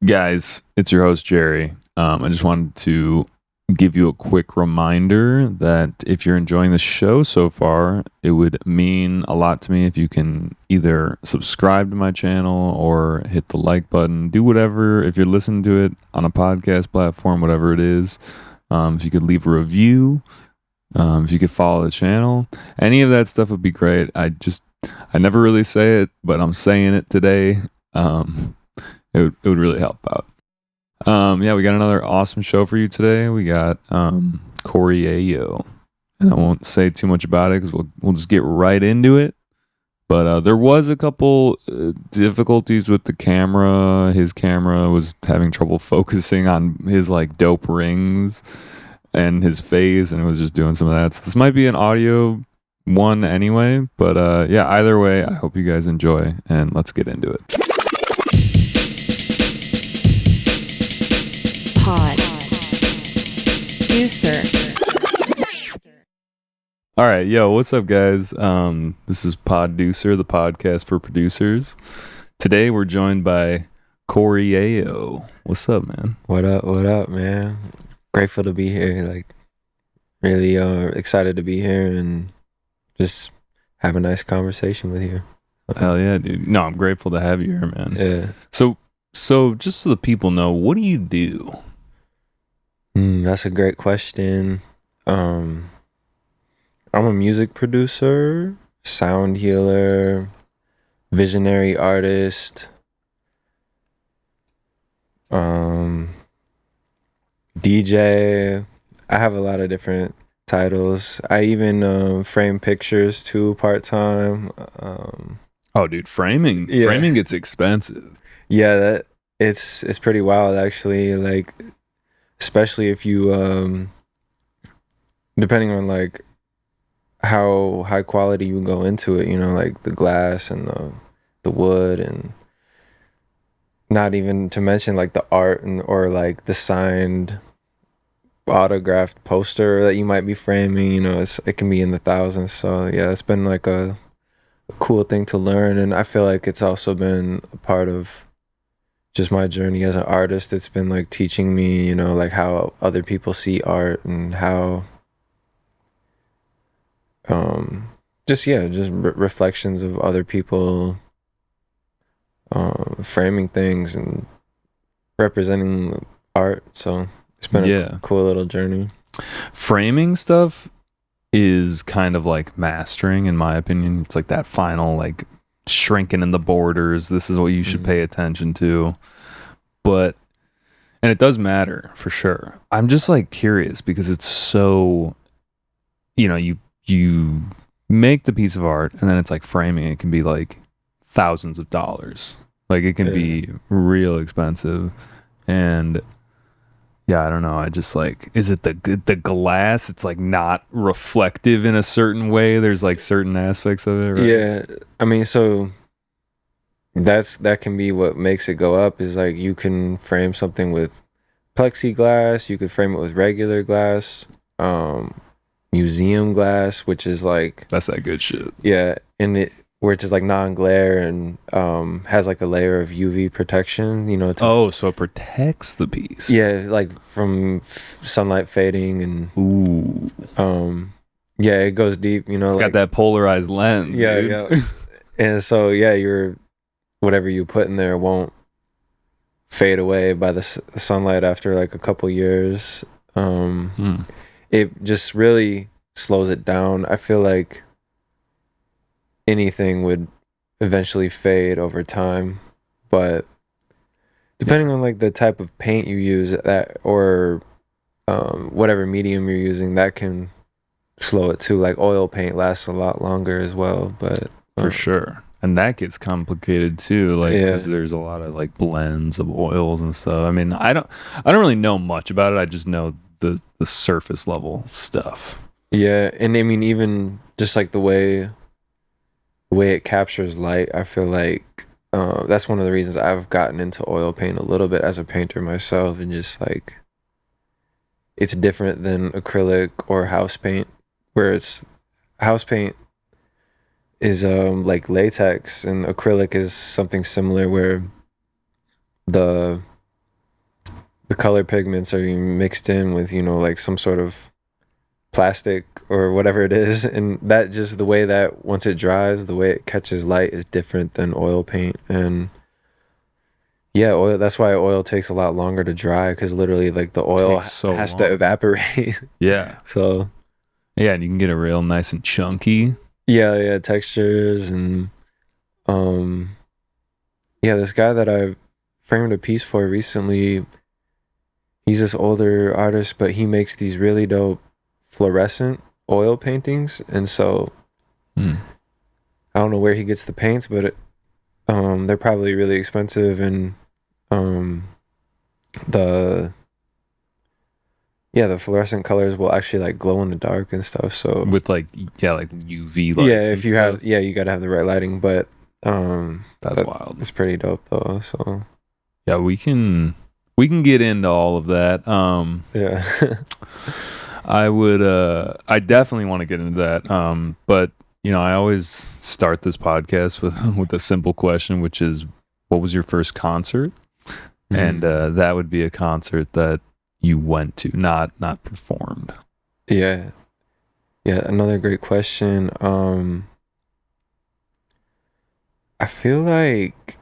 Guys, it's your host, Jerry. I just wanted to give you a quick reminder that if you're enjoying the show so far, it would mean a lot to me if you can either subscribe to my channel or hit the like button. Do whatever, if you're listening to it on a podcast platform, whatever it is. If you could leave a review, if you could follow the channel, any of that stuff would be great. I never really say it, but I'm saying it today. It would really help out. We got another awesome show for you today. We got CoryaYo, and I won't say too much about it because we'll just get right into it. But there was a couple difficulties with the camera. His camera was having trouble focusing on his like dope rings and his face, and it was just doing some of that. So this might be an audio one anyway. But either way, I hope you guys enjoy, and let's get into it. Poducer. All right, yo, what's up, guys? This is Poducer, the podcast for producers. Today we're joined by CoryaYo. What's up, man? What up, man? Grateful to be here. Like, really excited to be here and just have a nice conversation with you. Hell yeah, dude. No, I'm grateful to have you here, man. Yeah. So just so the people know, what do you do? That's a great question. I'm a music producer, sound healer, visionary artist, DJ. I have a lot of different titles. I even frame pictures too part-time. Oh, dude, framing gets expensive. Yeah, it's pretty wild actually. Like, especially if you depending on like how high quality you go into it, you know, like the glass and the wood, and not even to mention like the art or like the signed autographed poster that you might be framing, you know, it can be in the thousands. So yeah, it's been like a cool thing to learn, and I feel like it's also been a part of just my journey as an artist. It's been like teaching me, you know, like how other people see art and how reflections of other people framing things and representing art. So it's been a cool little journey. Framing stuff is kind of like mastering, in my opinion. It's like that final like shrinking in the borders. This is what you should pay attention to. And it does matter for sure. I'm just like curious because it's so, you know, you make the piece of art and then it's like framing. It can be like thousands of dollars. Like it can be real expensive. And yeah, I don't know. I just like, is it the glass? It's like not reflective in a certain way. There's like certain aspects of it, right? Yeah. I mean, so that can be what makes it go up, is like you can frame something with plexiglass, you could frame it with regular glass, museum glass, which is like, that's that good shit. Yeah. And where it's just like non-glare and has like a layer of UV protection, you know. So it protects the piece. Yeah, like from sunlight fading and yeah, it goes deep, you know. It's like, got that polarized lens. Yeah, dude. yeah. And so yeah, whatever you put in there won't fade away by the sunlight after like a couple years. It just really slows it down. I feel like anything would eventually fade over time, but depending on like the type of paint you use, that or whatever medium you're using, that can slow it too. Like oil paint lasts a lot longer as well, but for sure. And that gets complicated too, like because there's a lot of like blends of oils and stuff. I mean, I don't really know much about it. I just know the surface level stuff. Yeah, and I mean, even just like the way it captures light, I feel like that's one of the reasons I've gotten into oil paint a little bit as a painter myself, and just like it's different than acrylic or house paint, where it's house paint is like latex, and acrylic is something similar where the color pigments are mixed in with, you know, like some sort of plastic or whatever it is, and that just the way that once it dries, the way it catches light is different than oil paint. And yeah, oil, that's why oil takes a lot longer to dry, because literally like the oil Takes so has long. to evaporate. Yeah. So Yeah, and you can get it real nice and chunky. yeah, textures. And yeah, this guy that I framed a piece for recently, he's this older artist, but he makes these really dope fluorescent oil paintings. And so I don't know where he gets the paints, but they're probably really expensive. And the fluorescent colors will actually like glow in the dark and stuff. So With like UV lights. yeah, if you have, you got to have the right lighting. But that's wild. It's pretty dope though. So yeah, we can get into all of that. yeah. I definitely want to get into that. But you know, I always start this podcast with a simple question, which is, what was your first concert? And that would be a concert that you went to, not performed. Yeah, another great question. I feel like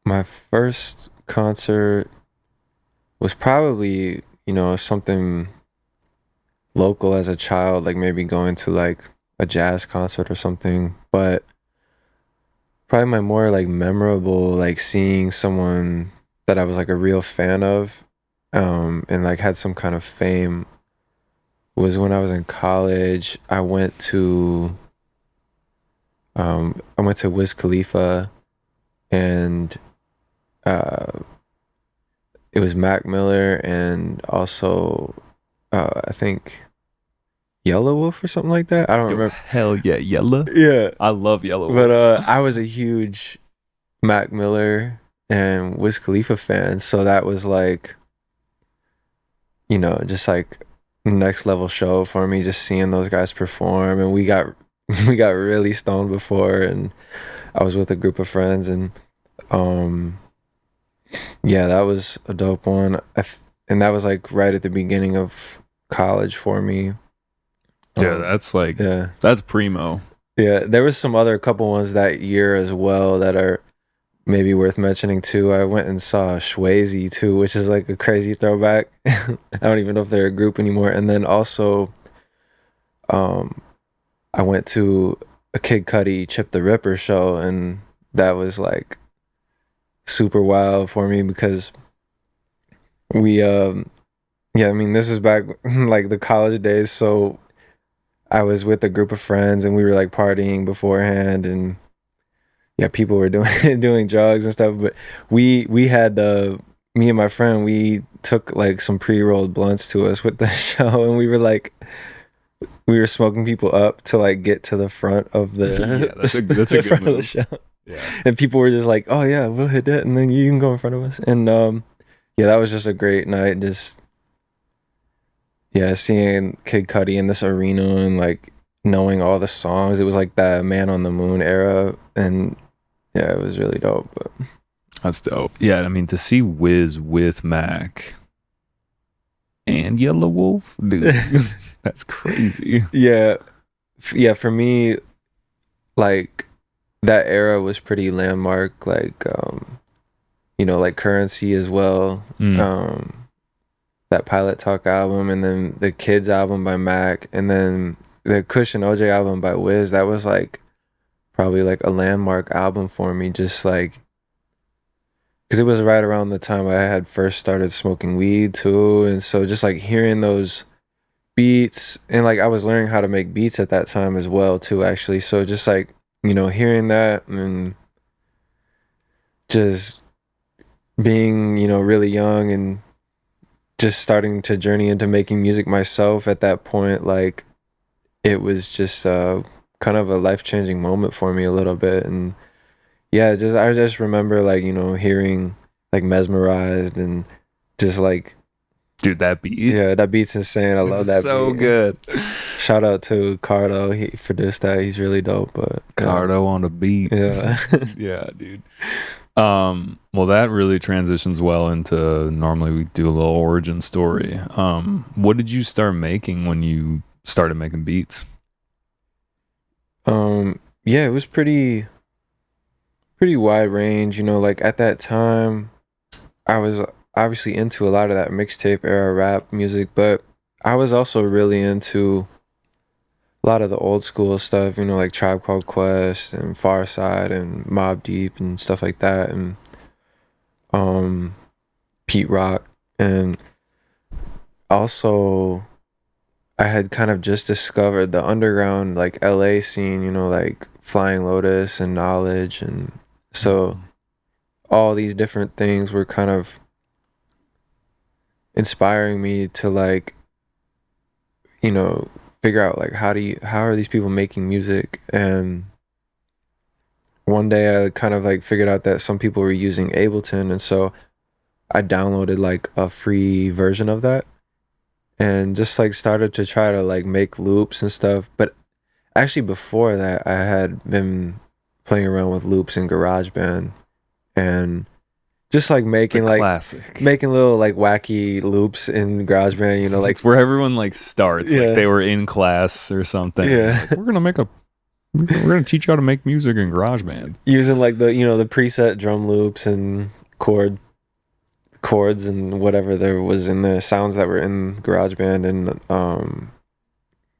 my first concert was probably, you know, something local as a child, like maybe going to like a jazz concert or something. But probably my more like memorable, like seeing someone that I was like a real fan of, and like had some kind of fame, was when I was in college. I went to Wiz Khalifa, and it was Mac Miller, and also I think Yellow Wolf or something like that. I don't remember. Hell yeah, Yellow. Yeah, I love Yellow Wolf. but I was a huge Mac Miller and Wiz Khalifa fan, so that was like, you know, just like next level show for me, just seeing those guys perform. And we got really stoned before, and I was with a group of friends, and yeah, that was a dope one. And that was like right at the beginning of college for me. Yeah, that's like, that's primo. Yeah, there was some other couple ones that year as well that are maybe worth mentioning too. I went and saw Swayze too, which is like a crazy throwback. I don't even know if they're a group anymore. And then also, I went to a Kid Cudi Chip the Ripper show, and that was like super wild for me, because we yeah, I mean, this is back like the college days, so I was with a group of friends and we were like partying beforehand, and yeah, people were doing doing drugs and stuff. But we had me and my friend, we took like some pre-rolled blunts to us with the show, and we were smoking people up to like get to the front of the yeah, that's a good move. Show. Yeah, and people were just like, oh yeah, we'll hit that, and then you can go in front of us. And yeah, that was just a great night. Just yeah, seeing Kid Cudi in this arena and like knowing all the songs. It was like that Man on the Moon era, and yeah, it was really dope. But that's dope. Yeah, I mean, to see Wiz with Mac and Yellow Wolf, dude, that's crazy. Yeah, for me, like that era was pretty landmark. Like you know, like Currency as well. That Pilot Talk album, and then the Kids album by Mac, and then the Kush and OJ album by Wiz. That was like probably like a landmark album for me, just like because it was right around the time I had first started smoking weed too. And so just like hearing those beats, and like I was learning how to make beats at that time as well too, actually. So just like, you know, hearing that, and just being, you know, really young and just starting to journey into making music myself at that point, like it was just kind of a life-changing moment for me a little bit. And yeah, I just remember like, you know, hearing like Mesmerized, and just like, dude, that beat, yeah, that beat's insane. I love that so beat. good. Shout out to Cardo, he produced that. He's really dope. But Cardo on the beat. yeah. Yeah, dude. Well, that really transitions well into normally we do a little origin story. What did you start making when you started making beats? Yeah, it was pretty wide range, like at that time I was obviously into a lot of that mixtape era rap music, but I was also really into a lot of the old school stuff, like Tribe Called Quest and Far Side and Mobb Deep and stuff like that, and um Pete Rock. And also I had kind of just discovered the underground like LA scene, like Flying Lotus and Knowledge, and so all these different things were kind of inspiring me to like, figure out like how are these people making music. And one day I kind of like figured out that some people were using Ableton, and so I downloaded like a free version of that and just like started to try to like make loops and stuff. But actually before that I had been playing around with loops in GarageBand and just like making little like wacky loops in GarageBand, like It's where everyone like starts, Yeah. like they were in class or something. Yeah. Like, we're gonna teach you how to make music in GarageBand. using like the preset drum loops and chords and whatever there was in the sounds that were in GarageBand. And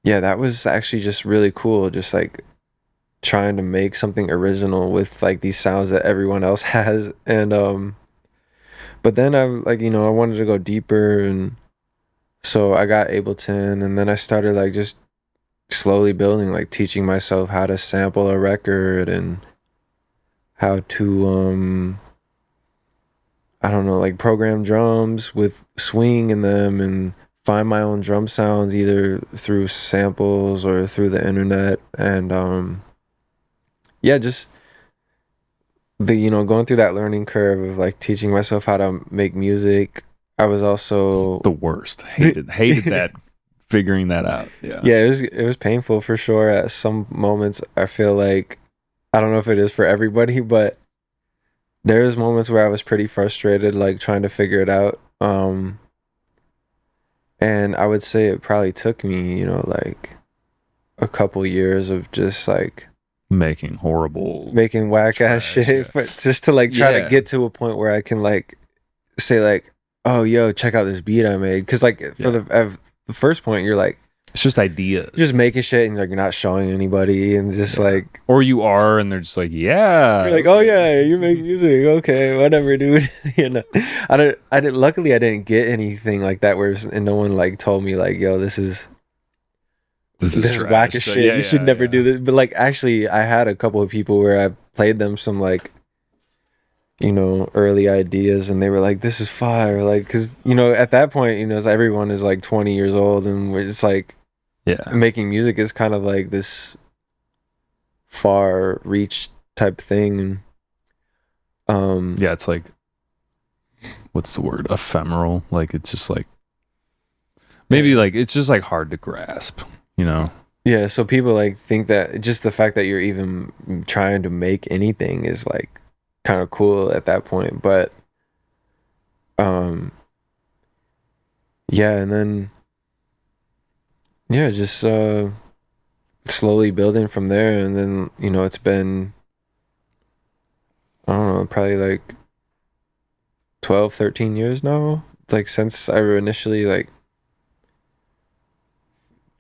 yeah, that was actually just really cool, just like trying to make something original with like these sounds that everyone else has. And but then I like, I wanted to go deeper, and so I got Ableton, and then I started like just slowly building, like teaching myself how to sample a record and how to I don't know, like program drums with swing in them and find my own drum sounds either through samples or through the internet. And yeah, just the going through that learning curve of like teaching myself how to make music. I was also The worst. Hated that, figuring that out. Yeah, it was painful for sure at some moments. I feel like, I don't know if it is for everybody, but there's moments where I was pretty frustrated, like trying to figure it out. And I would say it probably took me, like a couple years of just like making whack ass shit, yeah. but just to like try to get to a point where I can like say like, oh yo, check out this beat I made. Because like for the first point, you're like, it's just ideas, you're just making shit, and like you're not showing anybody, and just like, or you are, and they're just like, yeah, you're like, oh yeah, you make music, okay, whatever, dude. I didn't. Luckily, I didn't get anything like that and no one like told me like, yo, this is whack as shit. You should never do this. But like, actually, I had a couple of people where I played them some like, early ideas, and they were like, this is fire, like, because at that point, everyone is like 20 years old, and we're just like, making music is kind of like this far reach type thing. And it's like, what's the word, ephemeral, like it's just like maybe like it's just like hard to grasp, yeah, so people like think that just the fact that you're even trying to make anything is like kind of cool at that point. But yeah, and then just slowly building from there. And then it's been, I don't know, probably like 12, 13 years now. It's like since I initially like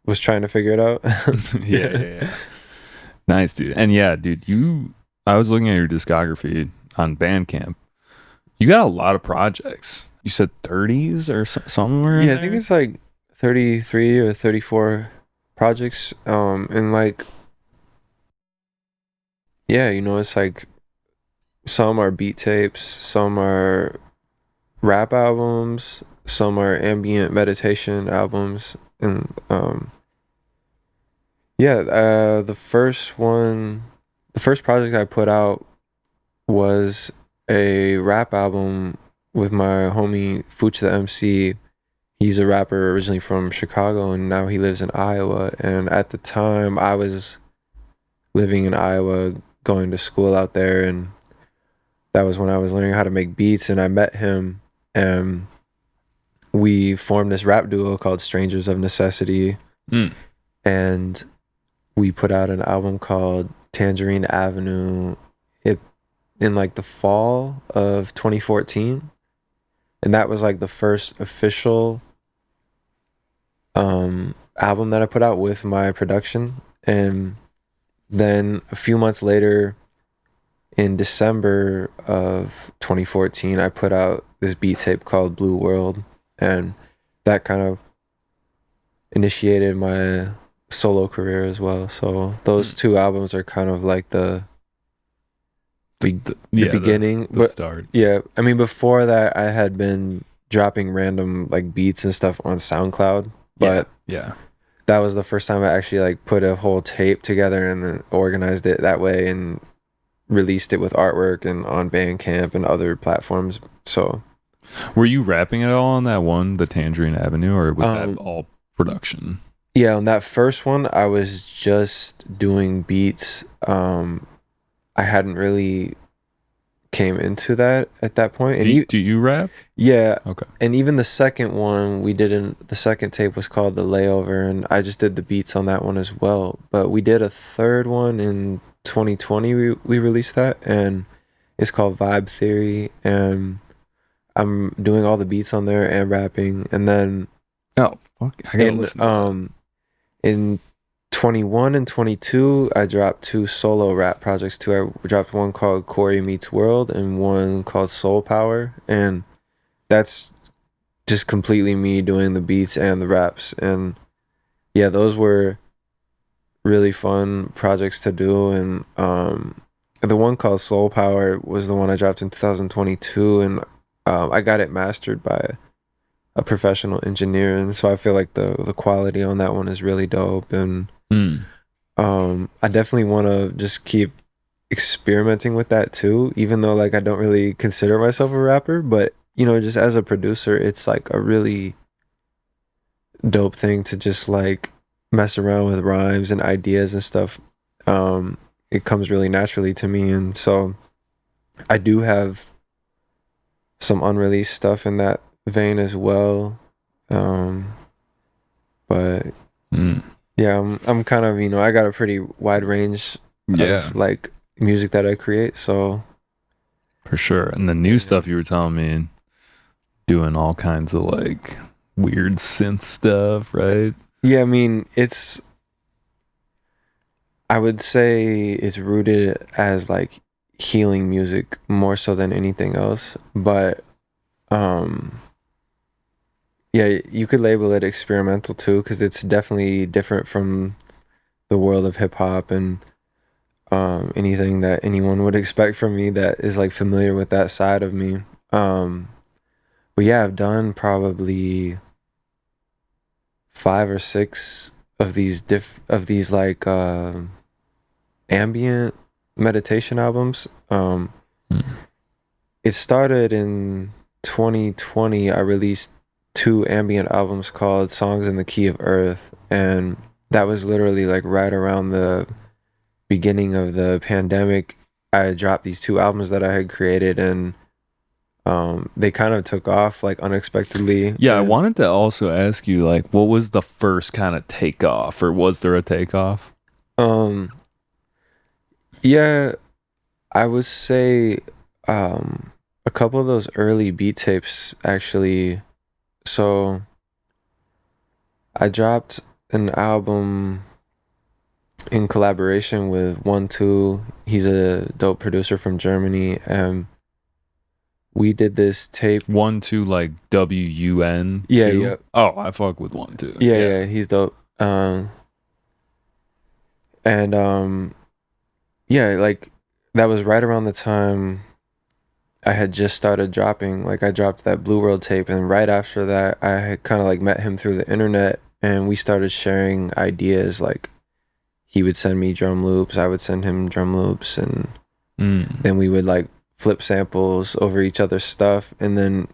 was trying to figure it out. yeah. Nice, dude. And yeah, dude, I was looking at your discography on Bandcamp. You got a lot of projects. You said 30s or somewhere. Yeah, I think it's like 33 or 34 projects. And like, yeah, it's like some are beat tapes, some are rap albums, some are ambient meditation albums. And the first project I put out was a rap album with my homie Fooch the MC. He's a rapper originally from Chicago, and now he lives in Iowa. And at the time, I was living in Iowa, going to school out there, and that was when I was learning how to make beats, and I met him, and we formed this rap duo called Strangers of Necessity. And we put out an album called Tangerine Avenue in like the fall of 2014, and that was like the first official album that I put out with my production. And then a few months later, in December of 2014, I put out this beat tape called Blue World, and that kind of initiated my solo career as well. So those two albums are kind of like the beginning, the start. Yeah, I mean, before that, I had been dropping random like beats and stuff on SoundCloud, but that was the first time I actually like put a whole tape together and then organized it that way and released it with artwork and on Bandcamp and other platforms. So, were you rapping at all on that one, the Tangerine Avenue, or was that all production? Yeah, on that first one, I was just doing beats. I hadn't really came into that at that point. And do you rap? Yeah. Okay. And even the second one the second tape was called The Layover, and I just did the beats on that one as well. But we did a third one in 2020. We released that, and it's called Vibe Theory, and I'm doing all the beats on there and rapping. And then I gotta listen to that. In 21 and 22, I dropped 2 solo rap projects too. I dropped one called Corya Meets World and one called Soul Power, and that's just completely me doing the beats and the raps. And yeah, those were really fun projects to do. And the one called Soul Power was the one I dropped in 2022, and I got it mastered by a professional engineer, and so I feel like the quality on that one is really dope. And I definitely want to just keep experimenting with that too, even though like I don't really consider myself a rapper, but you know, just as a producer, it's like a really dope thing to just like mess around with rhymes and ideas and stuff. It comes really naturally to me, and so I do have some unreleased stuff in that vein as well. But yeah, I'm kind of, you know, I got a pretty wide range of like music that I create, so for sure. And the new stuff you were telling me, doing all kinds of like weird synth stuff, right? Yeah, I mean, I would say it's rooted as like healing music more so than anything else, but yeah, you could label it experimental too, because it's definitely different from the world of hip hop and anything that anyone would expect from me that is like familiar with that side of me. But yeah, I've done probably 5 or 6 of these like ambient meditation albums. It started in 2020. I released 2 ambient albums called Songs in the Key of Earth, and that was literally like right around the beginning of the pandemic. I dropped these 2 albums that I had created, and they kind of took off like unexpectedly. Yeah, I wanted to also ask you, like, what was the first kind of takeoff, or was there a takeoff? Yeah, I would say a couple of those early beat tapes actually. So I dropped an album in collaboration with 1-2. He's a dope producer from Germany, and we did this tape. 1-2, like WUN? Yeah. Oh, I fuck with 1-2. Yeah, he's dope. Yeah, like that was right around the time I had just started dropping. Like I dropped that Blue World tape, and right after that I had kind of like met him through the internet, and we started sharing ideas. Like he would send me drum loops, I would send him drum loops, and then we would like flip samples over each other's stuff, and then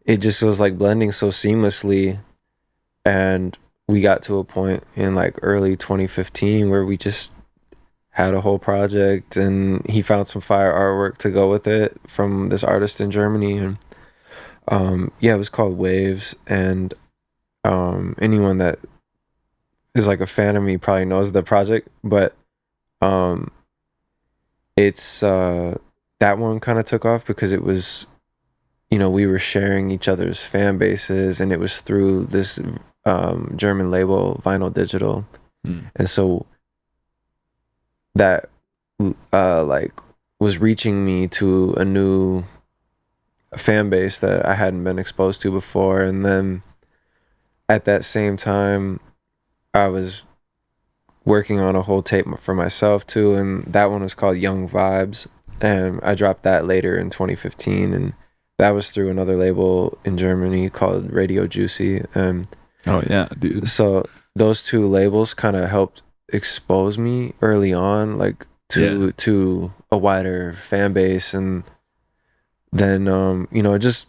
it just was like blending so seamlessly. And we got to a point in like early 2015 where we just had a whole project, and he found some fire artwork to go with it from this artist in Germany. And yeah, it was called Waves. And anyone that is like a fan of me probably knows the project, but it's that one kind of took off because it was, you know, we were sharing each other's fan bases, and it was through this German label, Vinyl Digital. And so that like was reaching me to a new fan base that I hadn't been exposed to before. And then at that same time, I was working on a whole tape for myself too, and that one was called Young Vibes, and I dropped that later in 2015, and that was through another label in Germany called Radio Juicy. And oh yeah, dude. So those two labels kind of helped expose me early on, like to a wider fan base. And then you know, just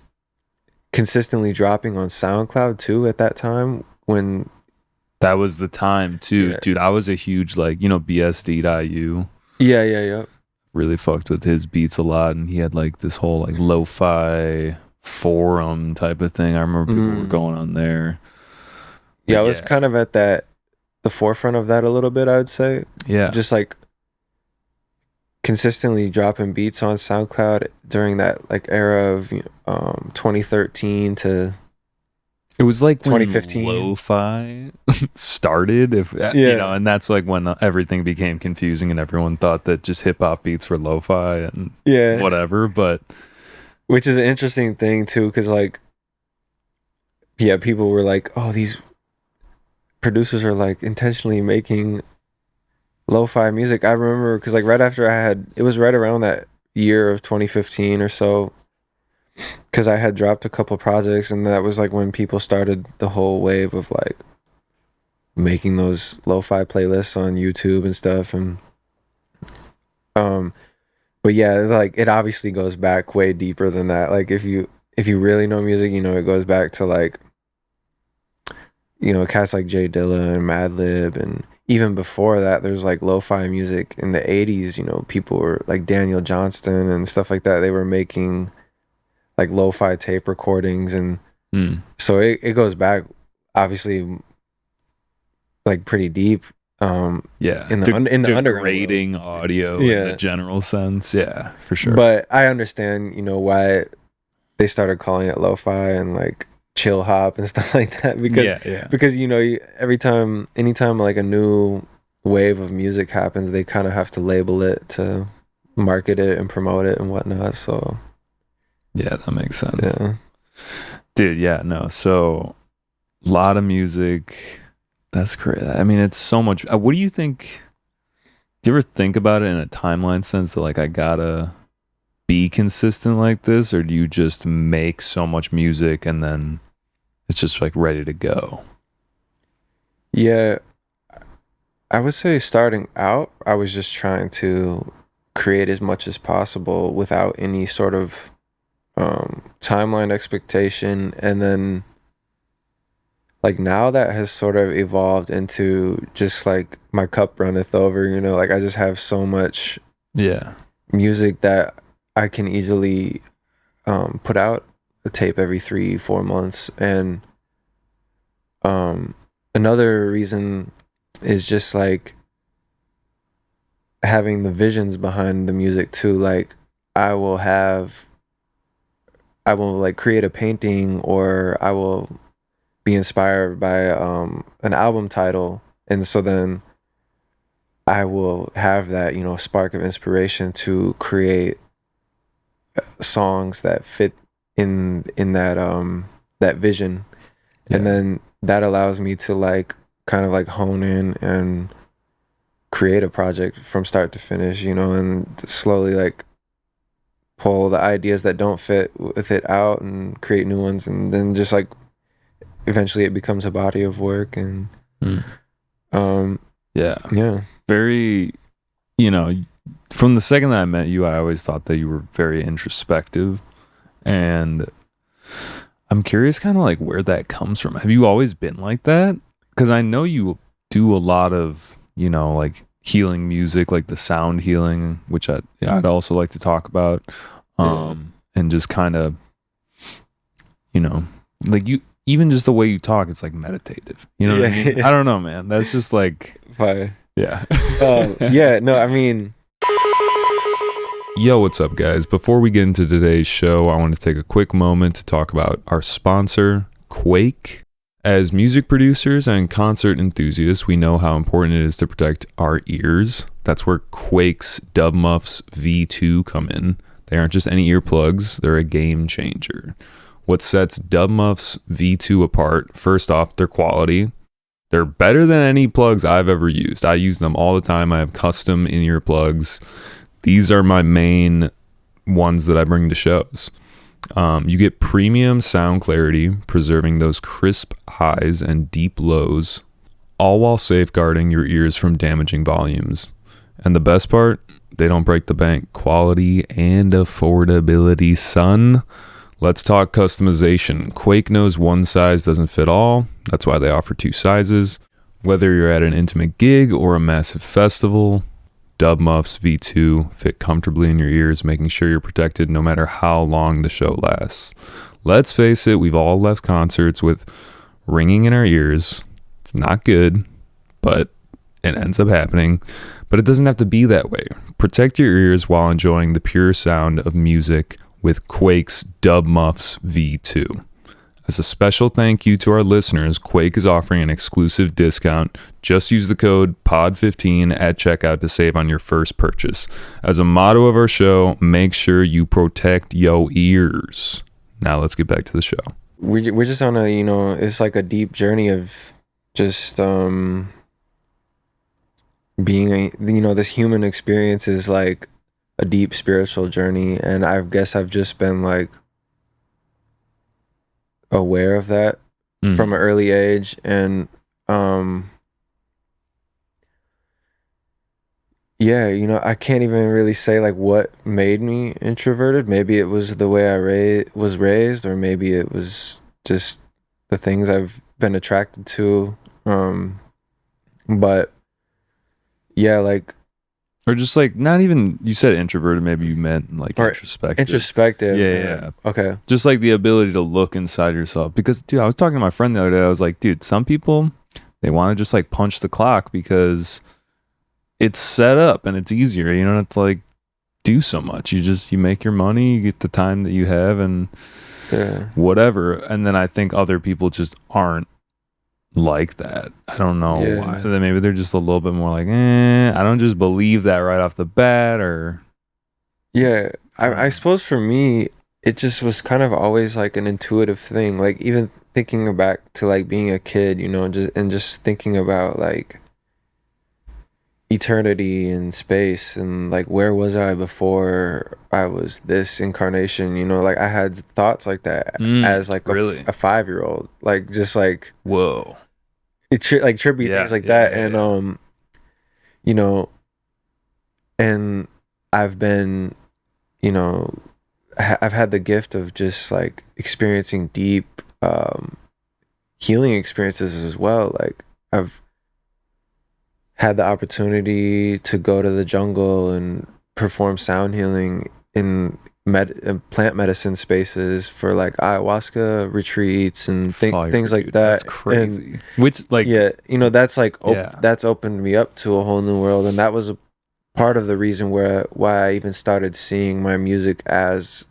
consistently dropping on SoundCloud too at that time, when that was the time too. Dude, I was a huge, like, you know, BSD.IU. Yeah. Really fucked with his beats a lot, and he had like this whole like lo-fi forum type of thing. I remember people were going on there. Yeah, I was kind of at the forefront of that a little bit, I would say. Yeah. Just like consistently dropping beats on SoundCloud during that like era of 2013 to it was like 2015 when lo-fi started, you know, and that's like when everything became confusing and everyone thought that just hip-hop beats were lo-fi and whatever. But which is an interesting thing too, because like people were like, oh, these producers are like intentionally making lo-fi music. I remember because like right after it was right around that year of 2015 or so, because I had dropped a couple projects, and that was like when people started the whole wave of like making those lo-fi playlists on YouTube and stuff. And but yeah, like it obviously goes back way deeper than that. Like if you really know music, you know, it goes back to like, you know, cats like Jay Dilla and Madlib, and even before that there's like lo-fi music in the 80s. You know, people were like Daniel Johnston and stuff like that. They were making like lo-fi tape recordings, and so it goes back obviously like pretty deep. In the underground audio in the general sense, for sure. But I understand, you know, why they started calling it lo-fi and like chill hop and stuff like that, because you know, anytime like a new wave of music happens, they kind of have to label it to market it and promote it and whatnot. So yeah, that makes sense. Dude, so a lot of music. That's crazy. I mean, it's so much. What do you think? Do you ever think about it in a timeline sense that like I gotta be consistent like this, or do you just make so much music and then it's just like ready to go? Yeah, I would say starting out, I was just trying to create as much as possible without any sort of timeline expectation. And then like now that has sort of evolved into just like my cup runneth over, you know, like I just have so much music that I can easily put out a tape every 3-4 months. And another reason is just like having the visions behind the music too. Like I will like create a painting, or I will be inspired by an album title, and so then I will have that, you know, spark of inspiration to create songs that fit in that vision. And then that allows me to like kind of like hone in and create a project from start to finish, you know, and slowly like pull the ideas that don't fit with it out and create new ones, and then just like eventually it becomes a body of work. And very, you know, from the second that I met you, I always thought that you were very introspective, and I'm curious kind of like where that comes from. Have you always been like that? Because I know you do a lot of, you know, like healing music, like the sound healing, which I'd also like to talk about. And just kind of, like you, even just the way you talk, it's like meditative. You know what I mean? Yeah. I don't know, man. That's just like Fire. yeah. Yeah, no, I mean, Yo, what's up, guys? Before we get into today's show, I want to take a quick moment to talk about our sponsor, QUAKE. As music producers and concert enthusiasts, we know how important it is to protect our ears. That's where QUAKE's Dub Muffs V2 come in. They aren't just any earplugs, they're a game changer. What sets Dub Muffs V2 apart, first off, their quality. They're better than any plugs I've ever used. I use them all the time. I have custom in-ear plugs. These are my main ones that I bring to shows. You get premium sound clarity, preserving those crisp highs and deep lows, all while safeguarding your ears from damaging volumes. And the best part, they don't break the bank. Quality and affordability, son. Let's talk customization. QUAKE knows one size doesn't fit all. That's why they offer two sizes. Whether you're at an intimate gig or a massive festival, Dub Muffs V2 fit comfortably in your ears, making sure you're protected no matter how long the show lasts. Let's face it, we've all left concerts with ringing in our ears. It's not good, but it ends up happening. But it doesn't have to be that way. Protect your ears while enjoying the pure sound of music with QUAKE's Dub Muffs V2. As a special thank you to our listeners, QUAKE is offering an exclusive discount. Just use the code POD15 at checkout to save on your first purchase. As a motto of our show, make sure you protect your ears. Now let's get back to the show. we're just on a, it's like a deep journey of just being this human experience is like a deep spiritual journey, and I guess I've just been like aware of that from an early age. And I can't even really say like what made me introverted. Maybe it was the way I was raised, or maybe it was just the things I've been attracted to. But yeah, like, or just like, not even, you said introverted, maybe you meant like introspective. Yeah. Okay. Just like the ability to look inside yourself. Because, dude, I was talking to my friend the other day. I was like, dude, some people, they want to just like punch the clock because it's set up and it's easier. You don't have to like do so much. You make your money, you get the time that you have, and whatever. And then I think other people just aren't like that. I don't know why. Then maybe they're just a little bit more like, I don't just believe that right off the bat. Or I suppose for me, it just was kind of always like an intuitive thing. Like, even thinking back to like being a kid, just thinking about like eternity and space, and like, where was I before I was this incarnation? Like, I had thoughts like that as like really? a 5-year-old, like, just like, whoa, like trippy things like that. And and I've been, I've had the gift of just like experiencing deep healing experiences as well. Like, I've had the opportunity to go to the jungle and perform sound healing in plant medicine spaces for like ayahuasca retreats and things like that. That's crazy. And, which, like, that's like that's opened me up to a whole new world, and that was a part of the reason why I even started seeing my music as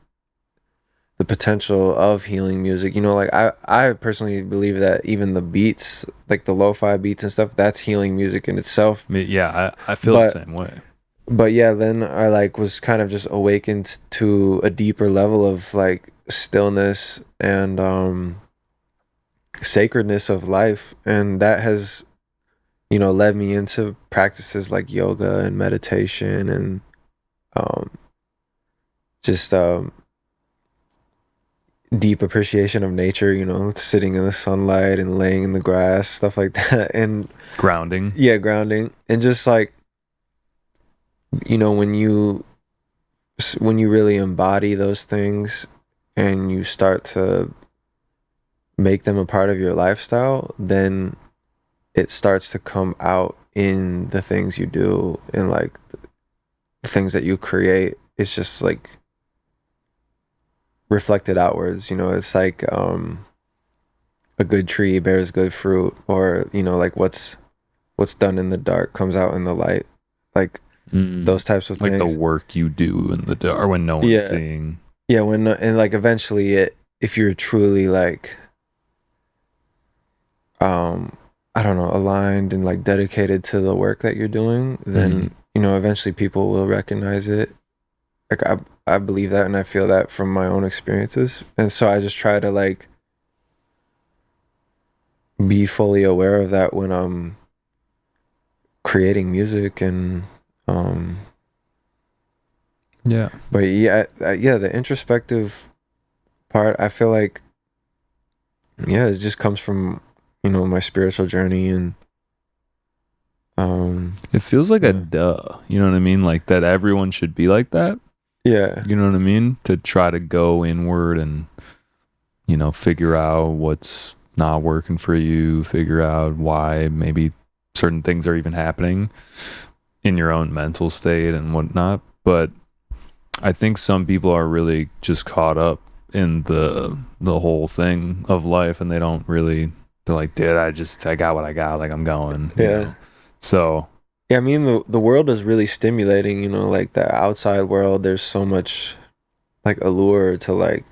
the potential of healing music. Like, I personally believe that even the beats, like the lo-fi beats and stuff, that's healing music in itself. I feel the same way. But then I like was kind of just awakened to a deeper level of like stillness and sacredness of life, and that has led me into practices like yoga and meditation and just deep appreciation of nature, sitting in the sunlight and laying in the grass, stuff like that. And grounding. And just like, when you really embody those things and you start to make them a part of your lifestyle, then it starts to come out in the things you do and like the things that you create. It's just like reflected outwards, you know. It's like a good tree bears good fruit, or you know, like what's done in the dark comes out in the light, like those types of like things. the work you do in the dark when no one's Yeah. seeing. Yeah, when and like eventually if you're truly like I don't know, aligned and like dedicated to the work that you're doing, then you know, eventually people will recognize it. Like I believe that, and I feel that from my own experiences. And so I just try to like be fully aware of that when I'm creating music. And Yeah. but yeah, the introspective part, I feel like, yeah, it just comes from, you know, my spiritual journey. And it feels like a yeah. duh, you know what I mean, like that everyone should be like that, Yeah. you know what I mean, to try to go inward and, you know, figure out what's not working for you, figure out why maybe certain things are even happening in your own mental state and whatnot. But I think some people are really just caught up in the whole thing of life, and they don't really, they're like, dude, I got what I got, like I'm going, you know? So yeah, I mean, the world is really stimulating, you know, like the outside world, there's so much like allure to like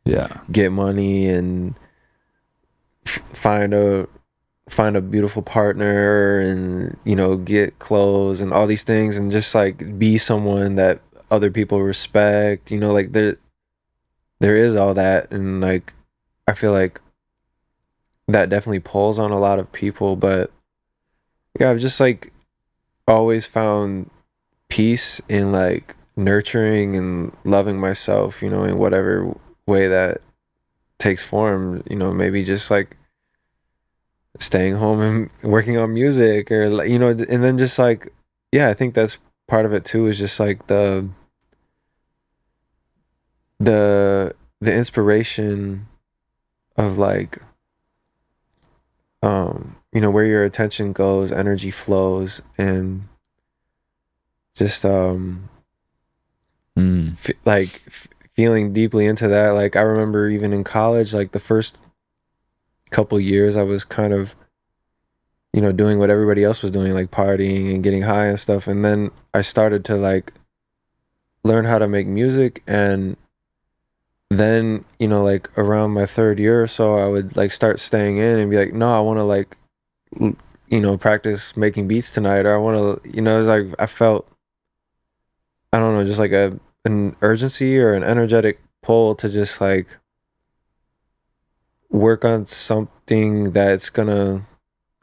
yeah, get money and find a beautiful partner, and you know, get clothes and all these things, and just like be someone that other people respect, you know, like there is all that. And like I feel like that definitely pulls on a lot of people. But yeah, I've just like always found peace in like nurturing and loving myself, you know, in whatever way that takes form, you know, maybe just like staying home and working on music, or like, you know, and then just like, yeah, I think that's part of it too, is just like the inspiration of like you know, where your attention goes, energy flows. And just feeling deeply into that. Like I remember even in college, like the first couple years I was kind of, you know, doing what everybody else was doing, like partying and getting high and stuff. And then I started to like learn how to make music. And then, you know, like around my third year or so, I would like start staying in and be like, no, I want to like, you know, practice making beats tonight. Or I want to, you know, it's like I felt, I don't know, just like an urgency or an energetic pull to just like work on something that's gonna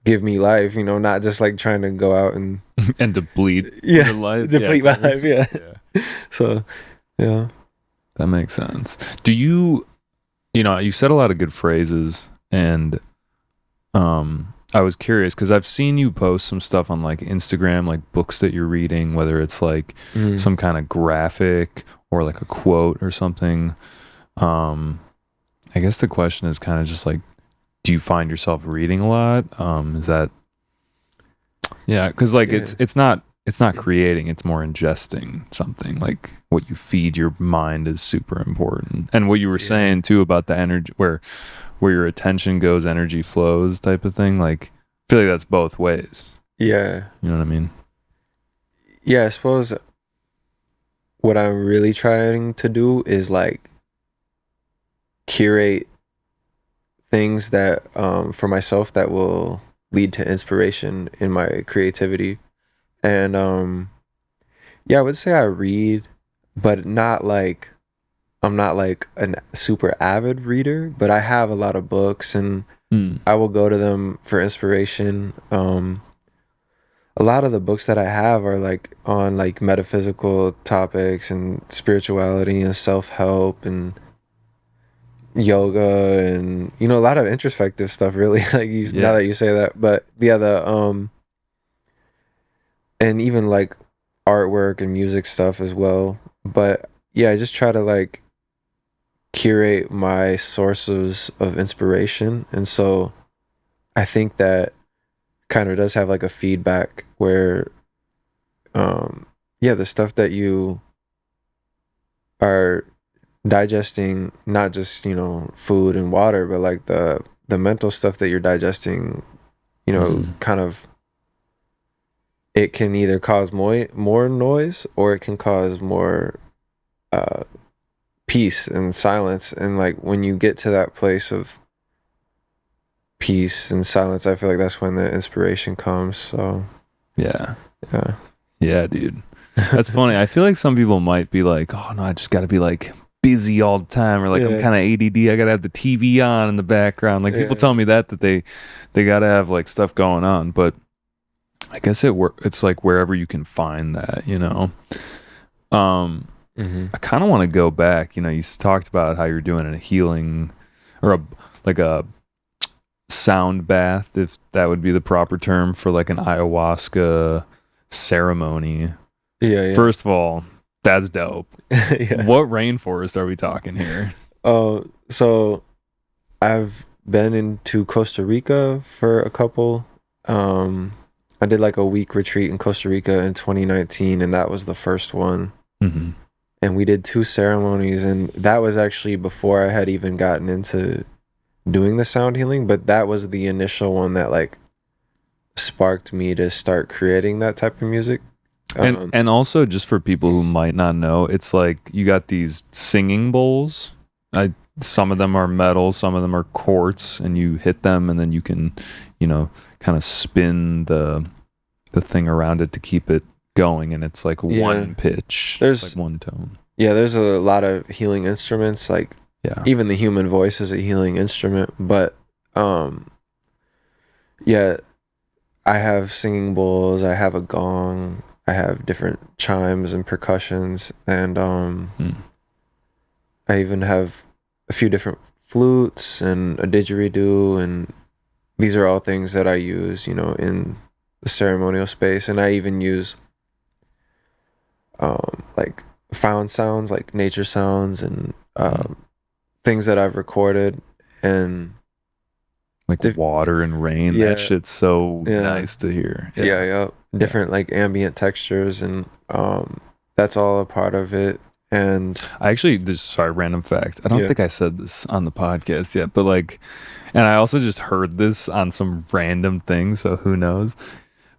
give me life, you know, not just like trying to go out and and deplete yeah, your life, deplete my life. Yeah. So yeah, that makes sense. Do you, you know, you said a lot of good phrases, and I was curious because I've seen you post some stuff on like Instagram, like books that you're reading, whether it's like some kind of graphic or like a quote or something. I guess the question is kind of just like, do you find yourself reading a lot? Is that, yeah, because like Yeah. it's not creating, it's more ingesting something. Like what you feed your mind is super important. And what you were saying too about the energy, where your attention goes, energy flows type of thing. Like I feel like that's both ways. Yeah. You know what I mean? Yeah, I suppose what I'm really trying to do is like curate things that for myself that will lead to inspiration in my creativity. And yeah, I would say I read, but not like, I'm not like a super avid reader, but I have a lot of books, and I will go to them for inspiration. A lot of the books that I have are like on like metaphysical topics and spirituality and self-help and yoga, and you know, a lot of introspective stuff really. Like now that you say that. But yeah, the and even like artwork and music stuff as well. But yeah, I just try to like curate my sources of inspiration. And so I think that kind of does have like a feedback where the stuff that you are digesting, not just, you know, food and water, but like the mental stuff that you're digesting, you know, kind of, it can either cause more noise, or it can cause more peace and silence. And like when you get to that place of peace and silence, I feel like that's when the inspiration comes. So yeah, dude. That's funny. I feel like some people might be like, oh no, I just got to be like busy all the time, or like I'm kind of ADD, I gotta have the TV on in the background. Like people tell me that they gotta have like stuff going on, but I guess it's like wherever you can find that, you know. I kind of want to go back. You know, you talked about how you're doing a healing, or a sound bath, if that would be the proper term, for like an ayahuasca ceremony. Yeah. First of all, that's dope. What rainforest are we talking here? So I've been into Costa Rica for a couple. I did like a week retreat in Costa Rica in 2019, and that was the first one. And we did 2 ceremonies, and that was actually before I had even gotten into doing the sound healing, but that was the initial one that like sparked me to start creating that type of music. And also, just for people who might not know, it's like you got these singing bowls. Some of them are metal, some of them are quartz, and you hit them, and then you can, you know, kind of spin the thing around it to keep it going, and it's like one pitch. There's like one tone. Yeah, there's a lot of healing instruments. Like even the human voice is a healing instrument. But I have singing bowls. I have a gong. I have different chimes and percussions, and I even have a few different flutes and a didgeridoo, and these are all things that I use, you know, in the ceremonial space. And I even use like found sounds, like nature sounds, and things that I've recorded, and like water and rain. That shit's so nice to hear. Different like ambient textures, and that's all a part of it. And I actually random fact, I don't think I said this on the podcast yet, but like, and I also just heard this on some random thing, so who knows,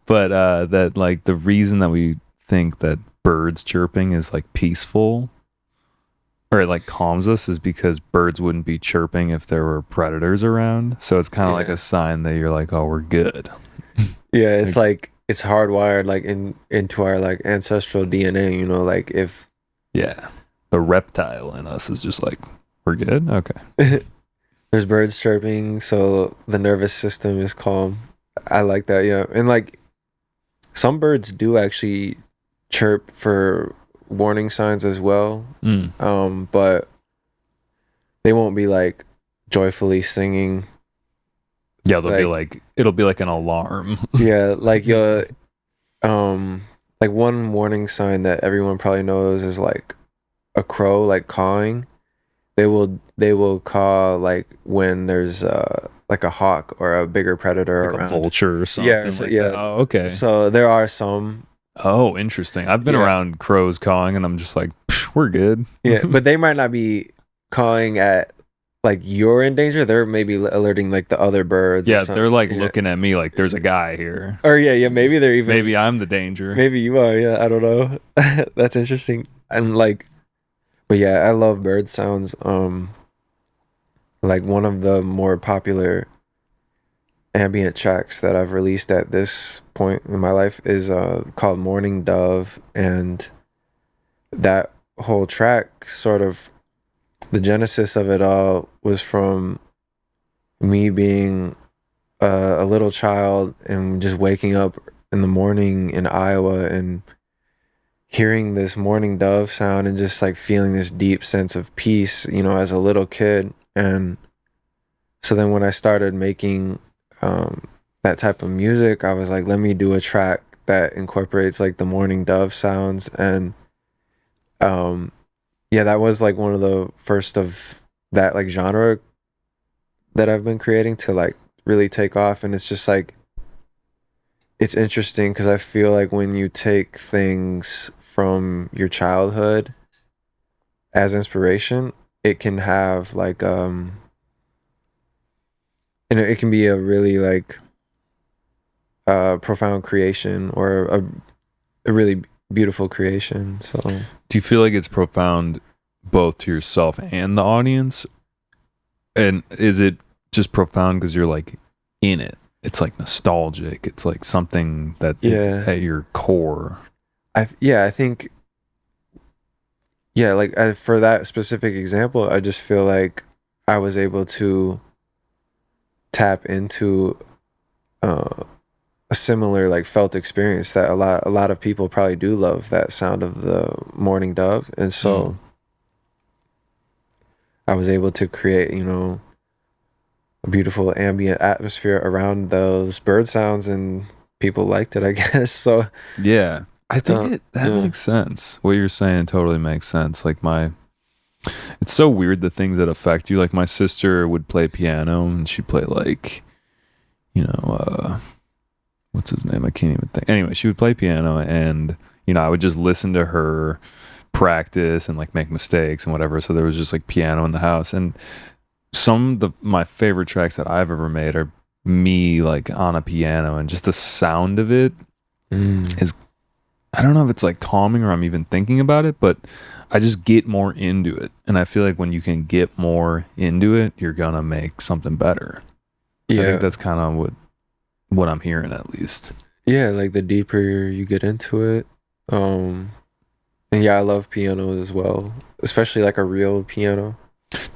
but that like the reason that we think that birds chirping is like peaceful, or it like calms us, is because birds wouldn't be chirping if there were predators around. So it's kind of like a sign that you're like, oh, we're good. It's like it's hardwired like into our like ancestral DNA, you know, like if the reptile in us is just like, we're good. Okay. There's birds chirping, so the nervous system is calm. I like that. And like some birds do actually chirp for warning signs as well, but they won't be like joyfully singing. They'll be like, it'll be like an alarm. Like one warning sign that everyone probably knows is like a crow like cawing. They will caw like when there's like a hawk or a bigger predator like around. A vulture or something. That. Oh, okay. So there are some. Oh, interesting. I've been around crows cawing, and I'm just like, we're good. But they might not be cawing at like you're in danger. They're maybe alerting like the other birds. They're like looking at me like there's a guy here. Or maybe they're even. Maybe I'm the danger. Maybe you are. Yeah, I don't know. That's interesting. And like, but I love bird sounds. Like one of the more popular ambient tracks that I've released at this point in my life is called Morning Dove, and that whole track, sort of the genesis of it all was from me being a little child and just waking up in the morning in Iowa and hearing this morning dove sound and just like feeling this deep sense of peace, you know, as a little kid. And so then when I started making that type of music, I was like, let me do a track that incorporates like the morning dove sounds. And that was like one of the first of that like genre that I've been creating to like really take off. And it's just like it's interesting because I feel like when you take things from your childhood as inspiration, it can have like and it can be a really like profound creation or a really beautiful creation. So Do you feel like it's profound both to yourself and the audience? And is it just profound because you're like in it? It's like nostalgic. It's like something that is at your core. I think like for that specific example, I just feel like I was able to tap into a similar like felt experience that a lot of people probably do love, that sound of the mourning dove. And so I was able to create, you know, a beautiful ambient atmosphere around those bird sounds, and people liked it, I guess. So yeah, I think that makes sense. What you're saying totally makes sense. Like it's so weird the things that affect you. Like my sister would play piano and she'd play like, you know, what's his name? I can't even think. Anyway, she would play piano and, you know, I would just listen to her practice and like make mistakes and whatever. So there was just like piano in the house. And some of my favorite tracks that I've ever made are me like on a piano, and just the sound of it is, I don't know if it's like calming or I'm even thinking about it, but I just get more into it. And I feel like when you can get more into it, you're gonna make something better. I think that's kind of what I'm hearing, at least. Yeah, like the deeper you get into it. And yeah, I love piano as well, especially like a real piano.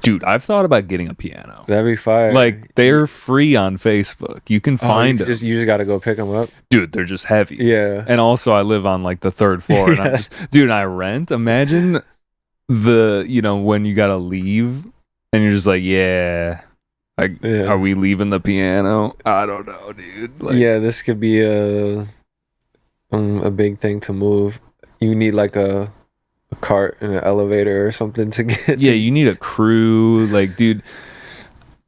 Dude, I've thought about getting a piano. That'd be fire. Like, they're free on Facebook. You can find them. You just got to go pick them up. Dude, they're just heavy. Yeah. And also, I live on like the third floor, and I'm just, dude, I rent. Imagine when you got to leave, and you're just like, are we leaving the piano? I don't know, dude. Like, this could be a big thing to move. You need like a cart and an elevator or something to get. Yeah, you need a crew. Like, dude.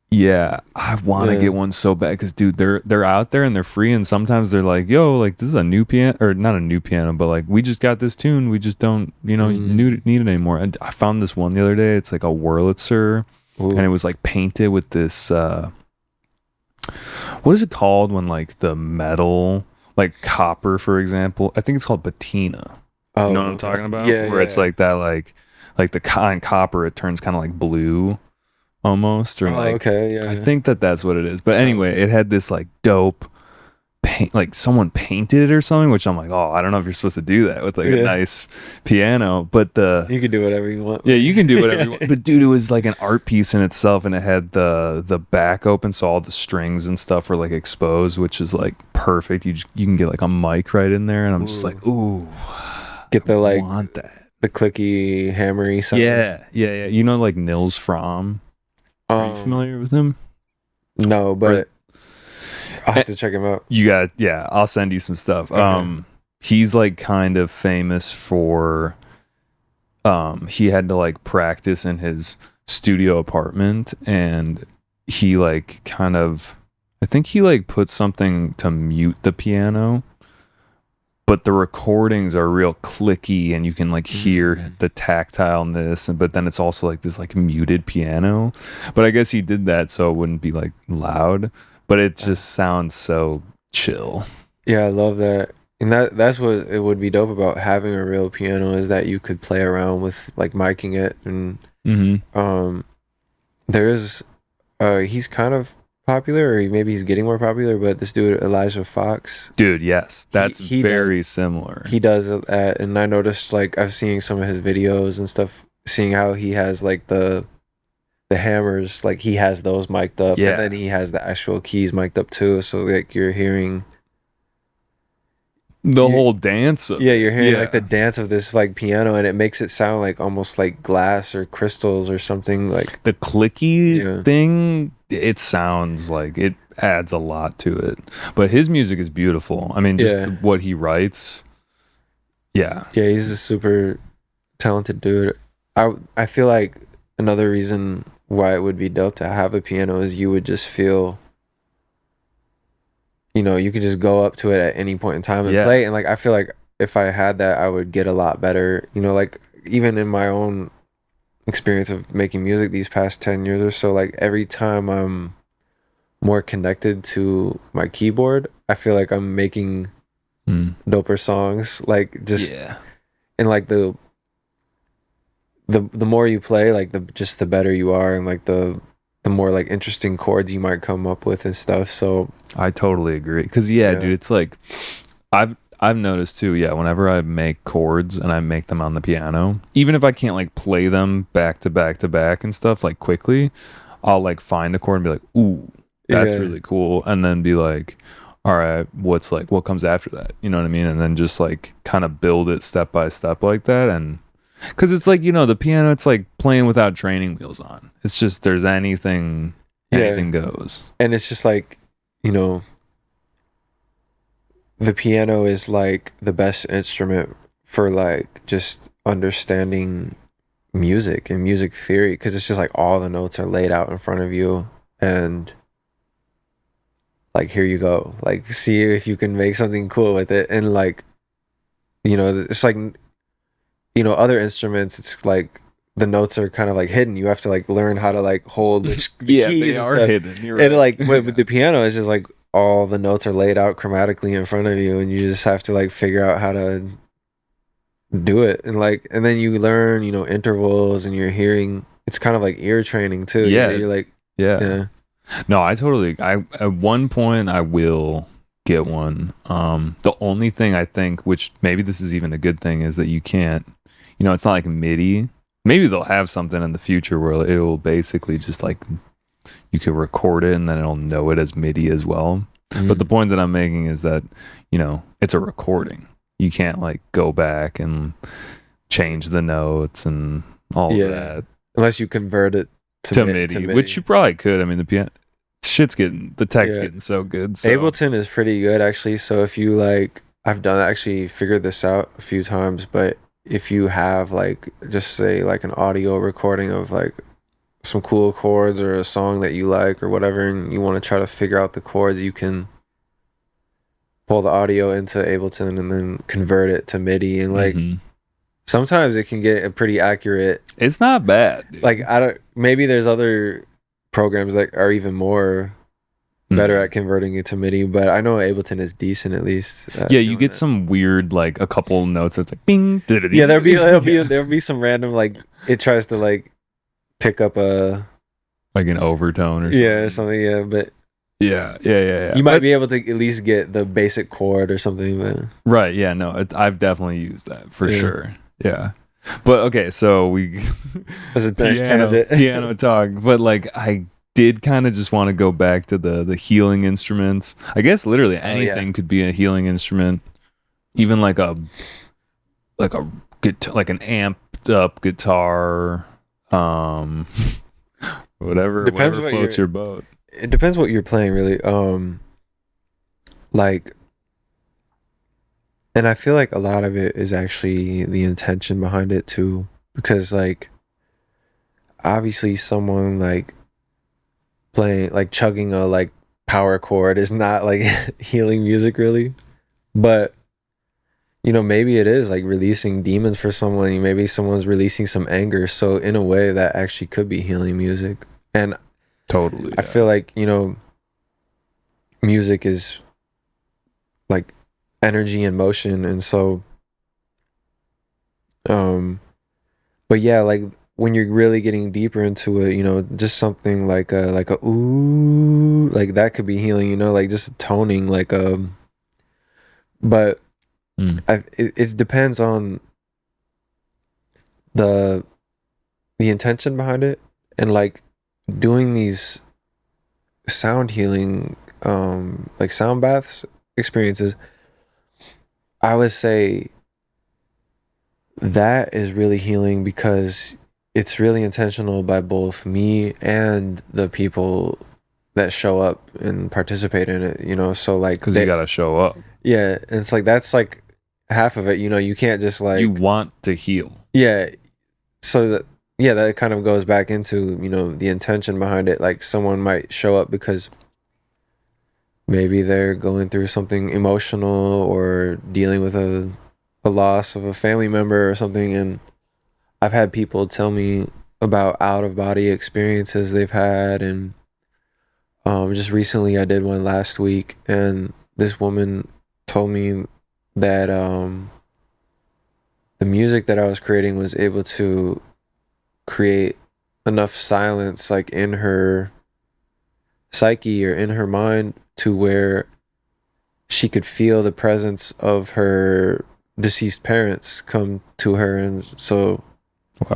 Yeah, I want to get one so bad because, dude, they're out there and they're free, and sometimes they're like, "Yo, like this is a new piano, or not a new piano, but like we just got this tune, we just don't, need it anymore." And I found this one the other day. It's like a Wurlitzer, and it was like painted with this. What is it called when like the metal, like copper, for example? I think it's called patina. Oh, you know what I'm talking about? Yeah, where it's like that, like the copper, it turns kind of like blue. Almost, or I think that's what it is. But anyway, it had this like dope paint, like someone painted it or something, which I'm like, oh, I don't know if you're supposed to do that with like a nice piano, but you can do whatever you want. Yeah, you can do whatever you want. But dude, it was like an art piece in itself, and it had the back open, so all the strings and stuff were like exposed, which is like perfect. You can get like a mic right in there, and I'm just like, ooh, get the like want that, the clicky hammery sounds. Yeah. You know, like Nils Fromm. Are you familiar with him? No, but I'll have to check him out. I'll send you some stuff. Okay. He's like kind of famous for he had to like practice in his studio apartment, and he like kind of, I think he like put something to mute the piano, but the recordings are real clicky, and you can like hear the tactileness, but then it's also like this like muted piano. But I guess he did that so it wouldn't be like loud, but it just sounds so chill. Yeah, I love that. And that's what it would be dope about having a real piano, is that you could play around with like miking it. And there is he's kind of popular, or maybe he's getting more popular, but this dude Elijah Fox, dude, yes, that's he very similar. He does it and I noticed, like, I've seen some of his videos and stuff, seeing how he has like the hammers, like he has those mic'd up, and then he has the actual keys mic'd up too, so like you're hearing the whole dance of you're hearing like the dance of this like piano, and it makes it sound like almost like glass or crystals or something, like the clicky thing. It sounds like it adds a lot to it, but his music is beautiful. I mean, just what he writes. Yeah, he's a super talented dude. I feel like another reason why it would be dope to have a piano is you would just feel you could just go up to it at any point in time and Yeah. play. And like, I feel like if I had that, I would get a lot better. Like even in my own experience of making music these past 10 years or so, like every time I'm more connected to my keyboard, I feel like I'm making doper songs. Like just and like the more you play, like the better you are, and like the more like interesting chords you might come up with and stuff. So I totally agree. Cause dude, it's like I've noticed too, whenever I make chords and I make them on the piano, even if I can't like play them back to back to back and stuff like quickly, I'll like find a chord and be like, ooh, that's really cool. And then be like, all right, what comes after that? You know what I mean? And then just like kind of build it step by step like that. And because it's like, the piano, it's like playing without training wheels on. It's just, there's anything goes. And it's just like, the piano is like the best instrument for like just understanding music and music theory, because it's just like all the notes are laid out in front of you, and like, here you go, like, see if you can make something cool with it. And like, it's like, other instruments, it's like the notes are kind of like hidden. You have to like learn how to like hold which keys they are hidden. You're right. And like with the piano, it's just like all the notes are laid out chromatically in front of you, and you just have to like figure out how to do it. And like, and then you learn, intervals, and you're hearing. It's kind of like ear training too. You're like, No, I at one point I will get one. The only thing I think, which maybe this is even a good thing, is that you can't, it's not like MIDI. Maybe they'll have something in the future where it will basically just like, you could record it and then it'll know it as MIDI as well. But the point that I'm making is that, it's a recording. You can't like go back and change the notes and all of that. Unless you convert it to MIDI, which you probably could. I mean, the piano, the tech's getting so good. So. Ableton is pretty good actually. So if you like, I've actually figured this out a few times, but if you have like, just say like an audio recording of like some cool chords or a song that you like or whatever, and you want to try to figure out the chords, you can pull the audio into Ableton and then convert it to MIDI. And like, sometimes it can get a pretty accurate. It's not bad, dude. Like, maybe there's other programs that are even more better at converting it to MIDI, but I know Ableton is decent at least. You get some weird, like a couple notes that's like bing. Yeah, there'll be some random, like, it tries to like pick up a like an overtone or something. Yeah, or something. But yeah. You might be able to at least get the basic chord or something. But right, yeah, no, I've definitely used that for sure. Yeah, but okay, so we that's a nice tangent. Piano talk, but like I did kind of just want to go back to the healing instruments. I guess literally anything could be a healing instrument, even like a guitar, like an amped up guitar, whatever floats your boat. It depends what you're playing, really. Like, and I feel like a lot of it is actually the intention behind it too, because like, obviously someone like playing, like chugging a like power chord is not like healing music really, but maybe it is like releasing demons for someone. Maybe someone's releasing some anger, so in a way that actually could be healing music. And totally, I feel like music is like energy and motion, and so but yeah, like when you're really getting deeper into it, just something like a ooh, like that could be healing, like just toning, like but it depends on the intention behind it. And like doing these sound healing like sound baths experiences, I would say that is really healing, because it's really intentional by both me and the people that show up and participate in it, so like, because you gotta show up. Yeah, and it's like, that's like half of it. You can't just like, you want to heal. Yeah, so that kind of goes back into the intention behind it. Like someone might show up because maybe they're going through something emotional or dealing with a loss of a family member or something. And I've had people tell me about out of body experiences they've had. And just recently I did one last week, and this woman told me that the music that I was creating was able to create enough silence like in her psyche or in her mind to where she could feel the presence of her deceased parents come to her. And so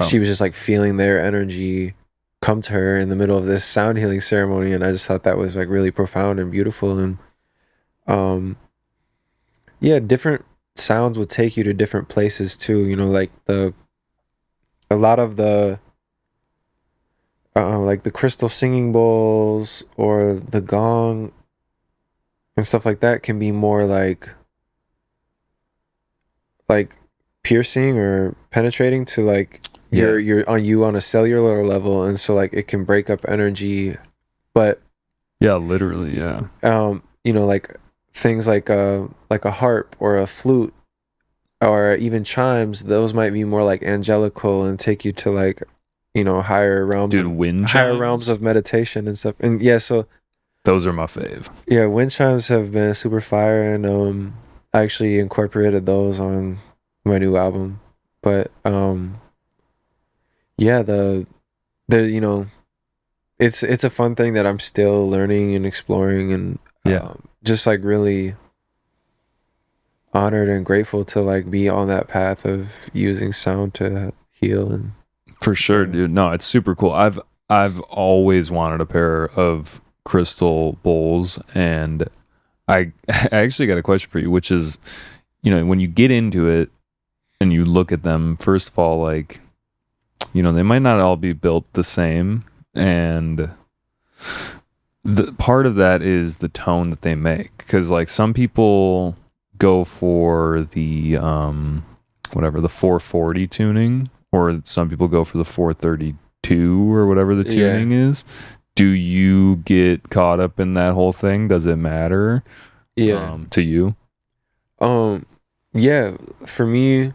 she was just like feeling their energy come to her in the middle of this sound healing ceremony. And I just thought that was like really profound and beautiful. And yeah, different sounds would take you to different places too, you know, like a lot of the like the crystal singing bowls or the gong and stuff like that can be more like piercing or penetrating to like you're on a cellular level, and so like it can break up energy. But yeah, literally, yeah. You know, like things like a harp or a flute or even chimes, those might be more like angelical and take you to like, you know, higher realms of meditation and stuff. And yeah, so those are my fave. Yeah, wind chimes have been super fire, and I actually incorporated those on my new album. But yeah, the you know, it's a fun thing that I'm still learning and exploring, and just like really honored and grateful to like be on that path of using sound to heal. And for sure, dude. No, it's super cool. I've always wanted a pair of crystal bowls, and I actually got a question for you, which is, you know, when you get into it and you look at them, first of all, like, you know, they might not all be built the same, and the part of that is the tone that they make, because like some people go for the whatever, the 440 tuning, or some people go for the 432 or whatever the tuning is. Do you get caught up in that whole thing? Does it matter to you? Yeah, for me,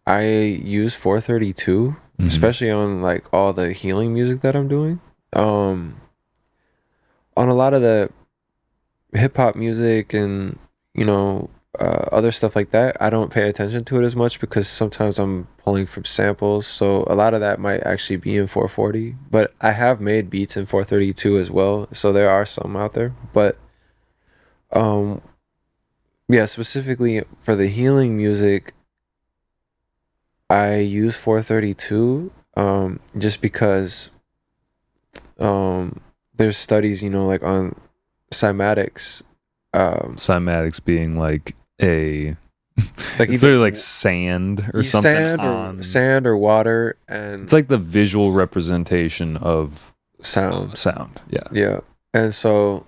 I use 432, especially on like all the healing music that I'm doing. On a lot of the hip hop music and, you know, other stuff like that, I don't pay attention to it as much because sometimes I'm pulling from samples. So a lot of that might actually be in 440, but I have made beats in 432 as well. So there are some out there, but yeah, specifically for the healing music, I use 432 just because there's studies, you know, like on cymatics. Cymatics being like a like it's either like sand or something, sand or water, and it's like the visual representation of sound. Yeah. And so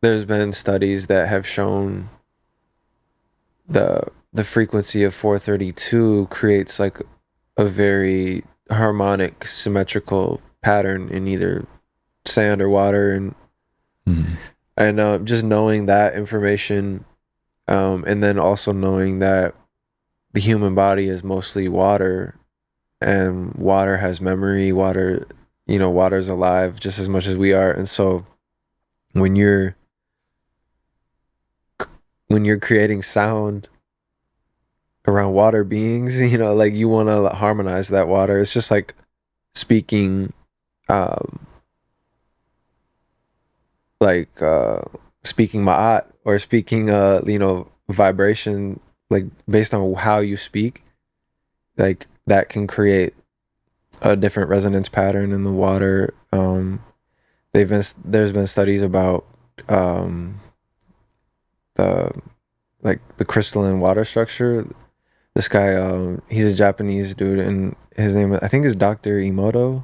there's been studies that have shown the frequency of 432 creates like a very harmonic, symmetrical pattern in either sand or water. And just knowing that information, and then also knowing that the human body is mostly water, and water has memory. Water, you know, water's alive just as much as we are. And so when you're creating sound around water beings, you know, like you want to harmonize that water. It's just like speaking speaking ma'at, or speaking you know, vibration, like based on how you speak, like that can create a different resonance pattern in the water. There's been studies about the crystalline water structure. This guy, he's a Japanese dude, and his name, I think, is Dr. Emoto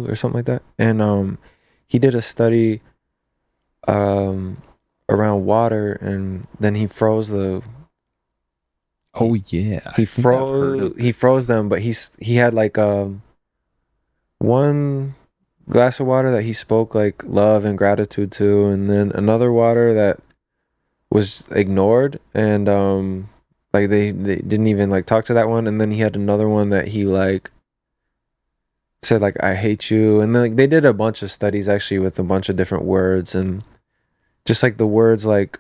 or something like that. And he did a study around water, and then he froze the he froze them, but he had like one glass of water that he spoke like love and gratitude to, and then another water that was ignored, and like they didn't even like talk to that one, and then he had another one that he like said like I hate you, and then like they did a bunch of studies actually with a bunch of different words, and just like the words like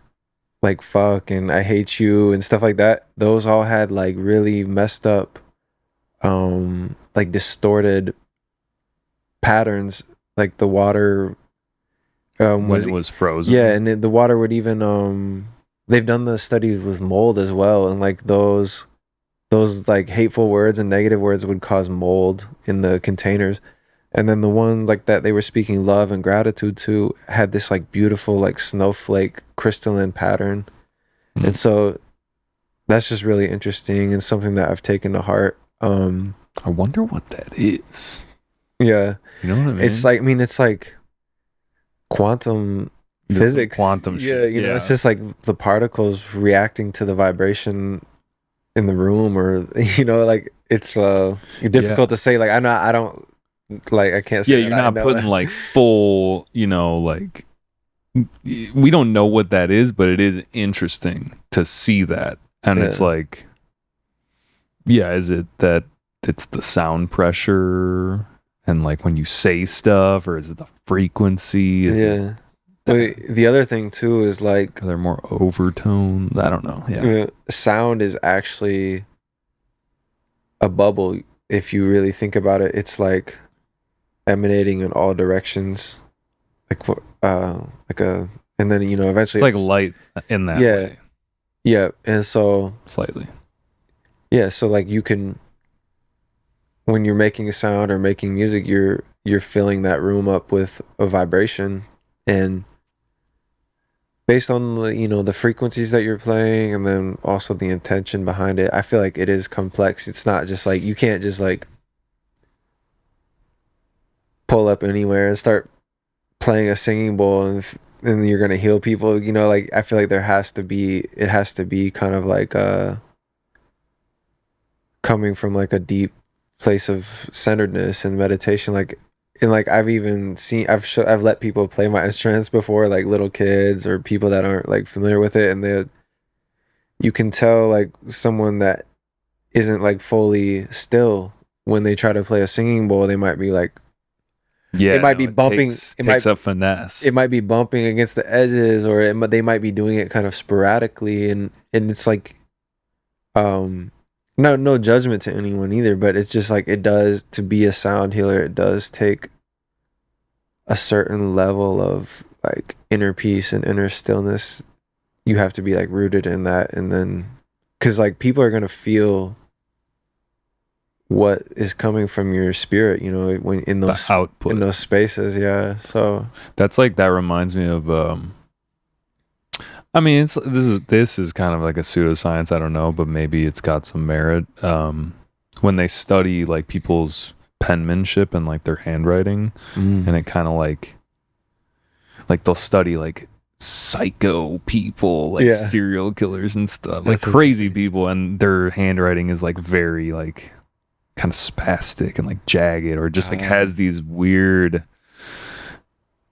fuck and I hate you and stuff like that, those all had like really messed up like distorted patterns, like the water when it was frozen. yeah, and the water would even they've done the studies with mold as well, and like those like hateful words and negative words would cause mold in the containers, and then the one like that they were speaking love and gratitude to had this like beautiful like snowflake crystalline pattern. And so that's just really interesting and something that I've taken to heart. I wonder what that is. Yeah, you know what I mean? It's like quantum physics, quantum shit. You know, it's just like the particles reacting to the vibration in the room, or you know, like it's difficult to say. Like I don't like I can't say. Yeah, you're not putting like full, you know, like we don't know what that is, but it is interesting to see that. And it's like, yeah, is it that it's the sound pressure and like when you say stuff, or is it the frequency? Is the other thing too is like, are there more overtones? I don't know. Yeah. Sound is actually a bubble. If you really think about it, it's like emanating in all directions. And then, you know, eventually it's like light in that way. Yeah. And so slightly. Yeah. So like you can, when you're making a sound or making music, you're filling that room up with a vibration, and based on the, you know, the frequencies that you're playing, and then also the intention behind it, I feel like it is complex. It's not just like, you can't just like pull up anywhere and start playing a singing bowl and you're gonna heal people, you know. Like I feel like it has to be kind of like coming from like a deep place of centeredness and meditation. Like, and like I've let people play my instruments before, like little kids or people that aren't like familiar with it, and you can tell like someone that isn't like fully still when they try to play a singing bowl. They might be like, it might be bumping. It takes a finesse. It might be bumping against the edges, or they might be doing it kind of sporadically, and it's like, no judgment to anyone either, but it's just like, it does, to be a sound healer, it does take a certain level of like inner peace and inner stillness. You have to be like rooted in that, and then because like people are gonna feel what is coming from your spirit, you know, when in those output, in those spaces. Yeah, so that's like, that reminds me of I mean, this is kind of like a pseudoscience, I don't know, but maybe it's got some merit. When they study like people's penmanship and like their handwriting, and it kind of like they'll study like psycho people, like serial killers and stuff, like crazy people, and their handwriting is like very like kind of spastic and like jagged, or just like has these weird,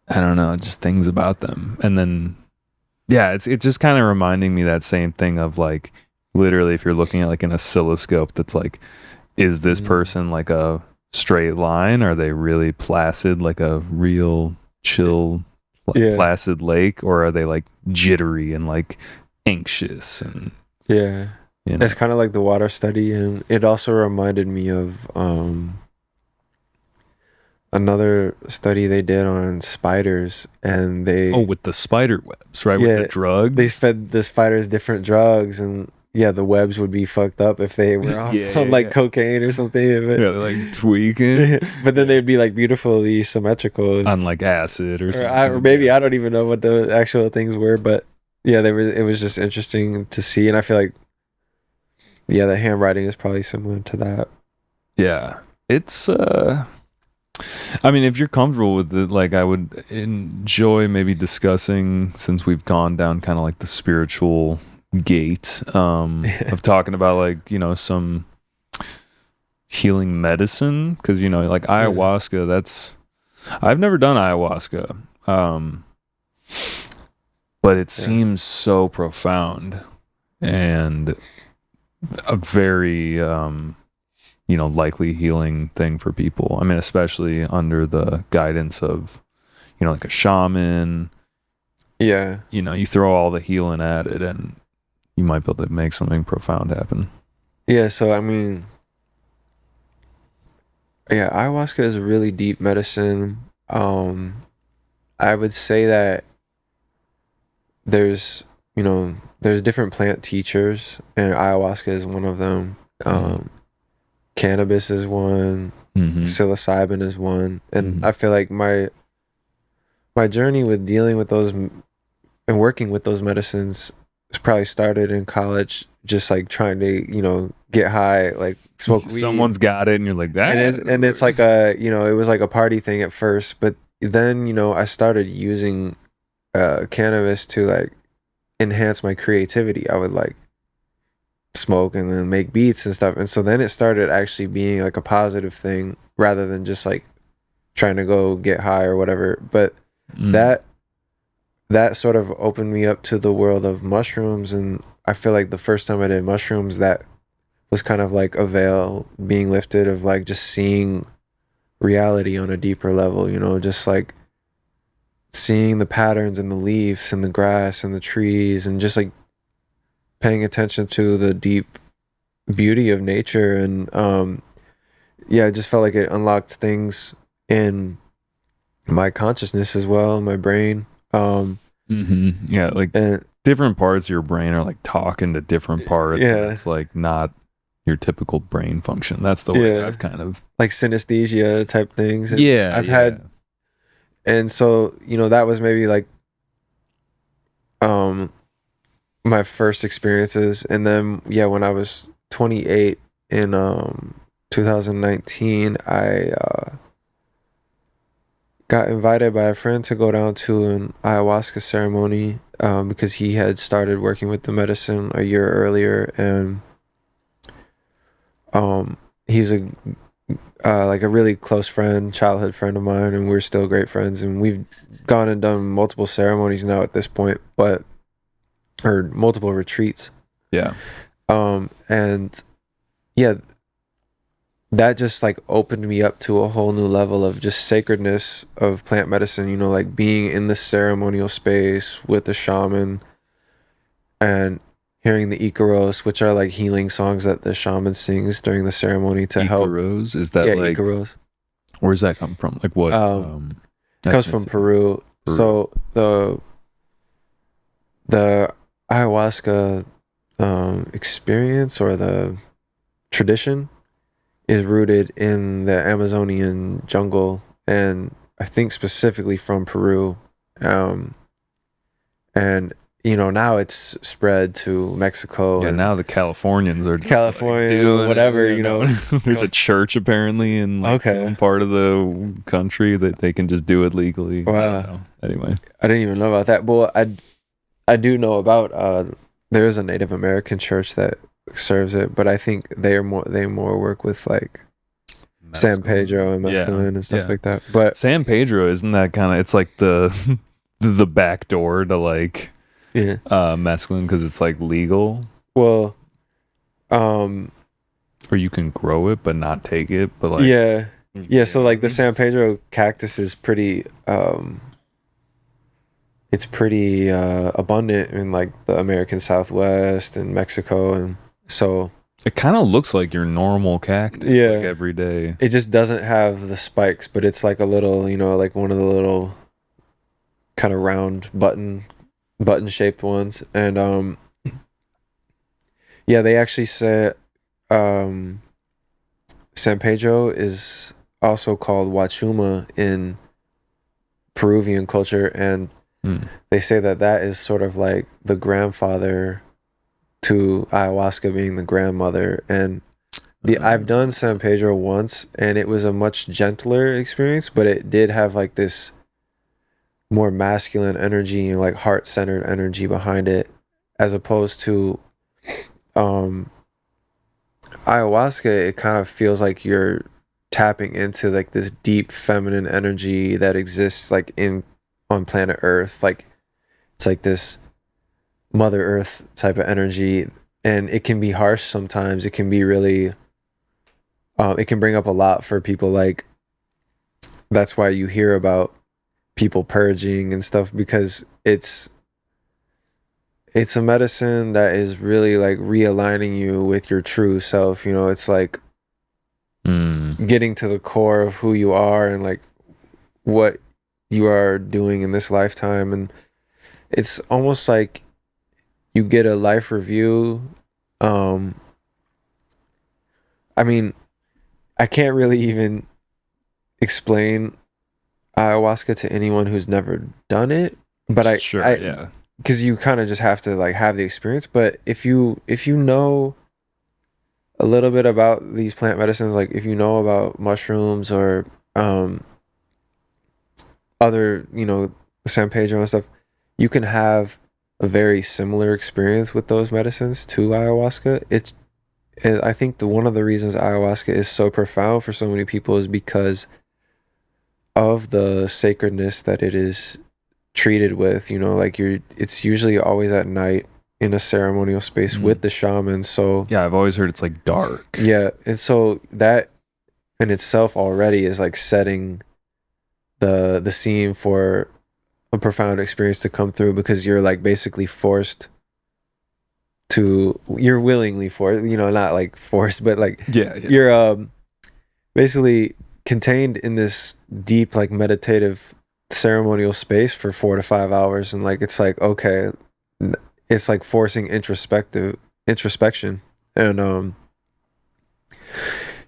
I don't know, just things about them. And then it's just kind of reminding me that same thing of like, literally, if you're looking at like an oscilloscope, that's like, is this person like a straight line? Are they really placid, like a real chill placid lake, or are they like jittery and like anxious? And you know. It's kind of like the water study, and it also reminded me of another study they did on spiders, and with the spider webs, right? With the drugs, they fed the spiders different drugs, and the webs would be fucked up if they were off on like cocaine or something. But, they're like tweaking, but then they'd be like beautifully symmetrical on like acid or something, or maybe I don't even know what the actual things were, but it was just interesting to see, and I feel like the handwriting is probably similar to that. Yeah, it's I mean, if you're comfortable with it, like I would enjoy maybe discussing, since we've gone down kind of like the spiritual gate, of talking about like, you know, some healing medicine, because, you know, like ayahuasca, that's I've never done ayahuasca, but it seems so profound and a very likely healing thing for people. I mean, especially under the guidance of like a shaman. Yeah. You throw all the healing at it and you might be able to make something profound happen. Yeah, so I mean, yeah, ayahuasca is a really deep medicine. I would say that there's there's different plant teachers, and ayahuasca is one of them. Cannabis is one, psilocybin is one, and I feel like my journey with dealing with those and working with those medicines probably started in college, just like trying to get high, like smoke weed. Someone's got it and you're like that, and it's like it was like a party thing at first, but then I started using cannabis to like enhance my creativity. I would like smoke and then make beats and stuff, and so then it started actually being like a positive thing rather than just like trying to go get high or whatever. But that sort of opened me up to the world of mushrooms, and I feel like the first time I did mushrooms, that was kind of like a veil being lifted of like just seeing reality on a deeper level, just like seeing the patterns in the leaves and the grass and the trees, and just like paying attention to the deep beauty of nature. And I just felt like it unlocked things in my consciousness as well, my brain. Yeah, like different parts of your brain are like talking to different parts. And it's like not your typical brain function. That's the way I've kind of like synesthesia type things. And I've had, and so that was maybe like my first experiences. And then when I was 28 in 2019, I got invited by a friend to go down to an ayahuasca ceremony because he had started working with the medicine a year earlier, and he's a like a really close friend, childhood friend of mine, and we're still great friends, and we've gone and done multiple ceremonies now at this point, or multiple retreats. And that just like opened me up to a whole new level of just sacredness of plant medicine, like being in the ceremonial space with the shaman and hearing the Icaros, which are like healing songs that the shaman sings during the ceremony to help. Icaros? Is that like Icaros? Where's that come from? Like what? It comes from Peru. So the ayahuasca experience or the tradition is rooted in the Amazonian jungle, and I think specifically from Peru. And now it's spread to Mexico. Yeah, now the Californians are just California, like doing whatever, There's a church apparently in like some part of the country that they can just do it legally. Wow. Anyway, I didn't even know about that. But I do know about there is a Native American church that serves it, but I think they more work with like San Pedro and mescaline and stuff like that. But San Pedro, isn't that kind of, it's like the the back door to like mescaline because it's like legal. Well, or you can grow it but not take it, but like so like the San Pedro cactus is pretty it's pretty abundant in like the American Southwest and Mexico, and so it kind of looks like your normal cactus like every day. It just doesn't have the spikes, but it's like a little, like one of the little kind of round button shaped ones. And they actually say San Pedro is also called Wachuma in Peruvian culture, and they say that is sort of like the grandfather to ayahuasca being the grandmother. And I've done San Pedro once, and it was a much gentler experience, but it did have like this more masculine energy and like heart-centered energy behind it, as opposed to ayahuasca. It kind of feels like you're tapping into like this deep feminine energy that exists like on planet Earth. Like it's like this Mother Earth type of energy, and it can be harsh sometimes. It can be really it can bring up a lot for people. Like that's why you hear about people purging and stuff, because it's a medicine that is really like realigning you with your true self. It's like getting to the core of who you are and like what you are doing in this lifetime. And it's almost like you get a life review. I mean, I can't really even explain ayahuasca to anyone who's never done it, but yeah, because you kind of just have to like have the experience. But if you know a little bit about these plant medicines, like if you know about mushrooms or other, San Pedro and stuff, you can have a very similar experience with those medicines to ayahuasca. I think one of the reasons ayahuasca is so profound for so many people is because of the sacredness that it is treated with. Like it's usually always at night in a ceremonial space with the shaman. So yeah, I've always heard it's like dark. Yeah, and so that in itself already is like setting the scene for a profound experience to come through, because you're like basically you're willingly forced, not like forced, but like you're basically contained in this deep like meditative ceremonial space for 4 to 5 hours, and like it's like, okay, it's like forcing introspection. And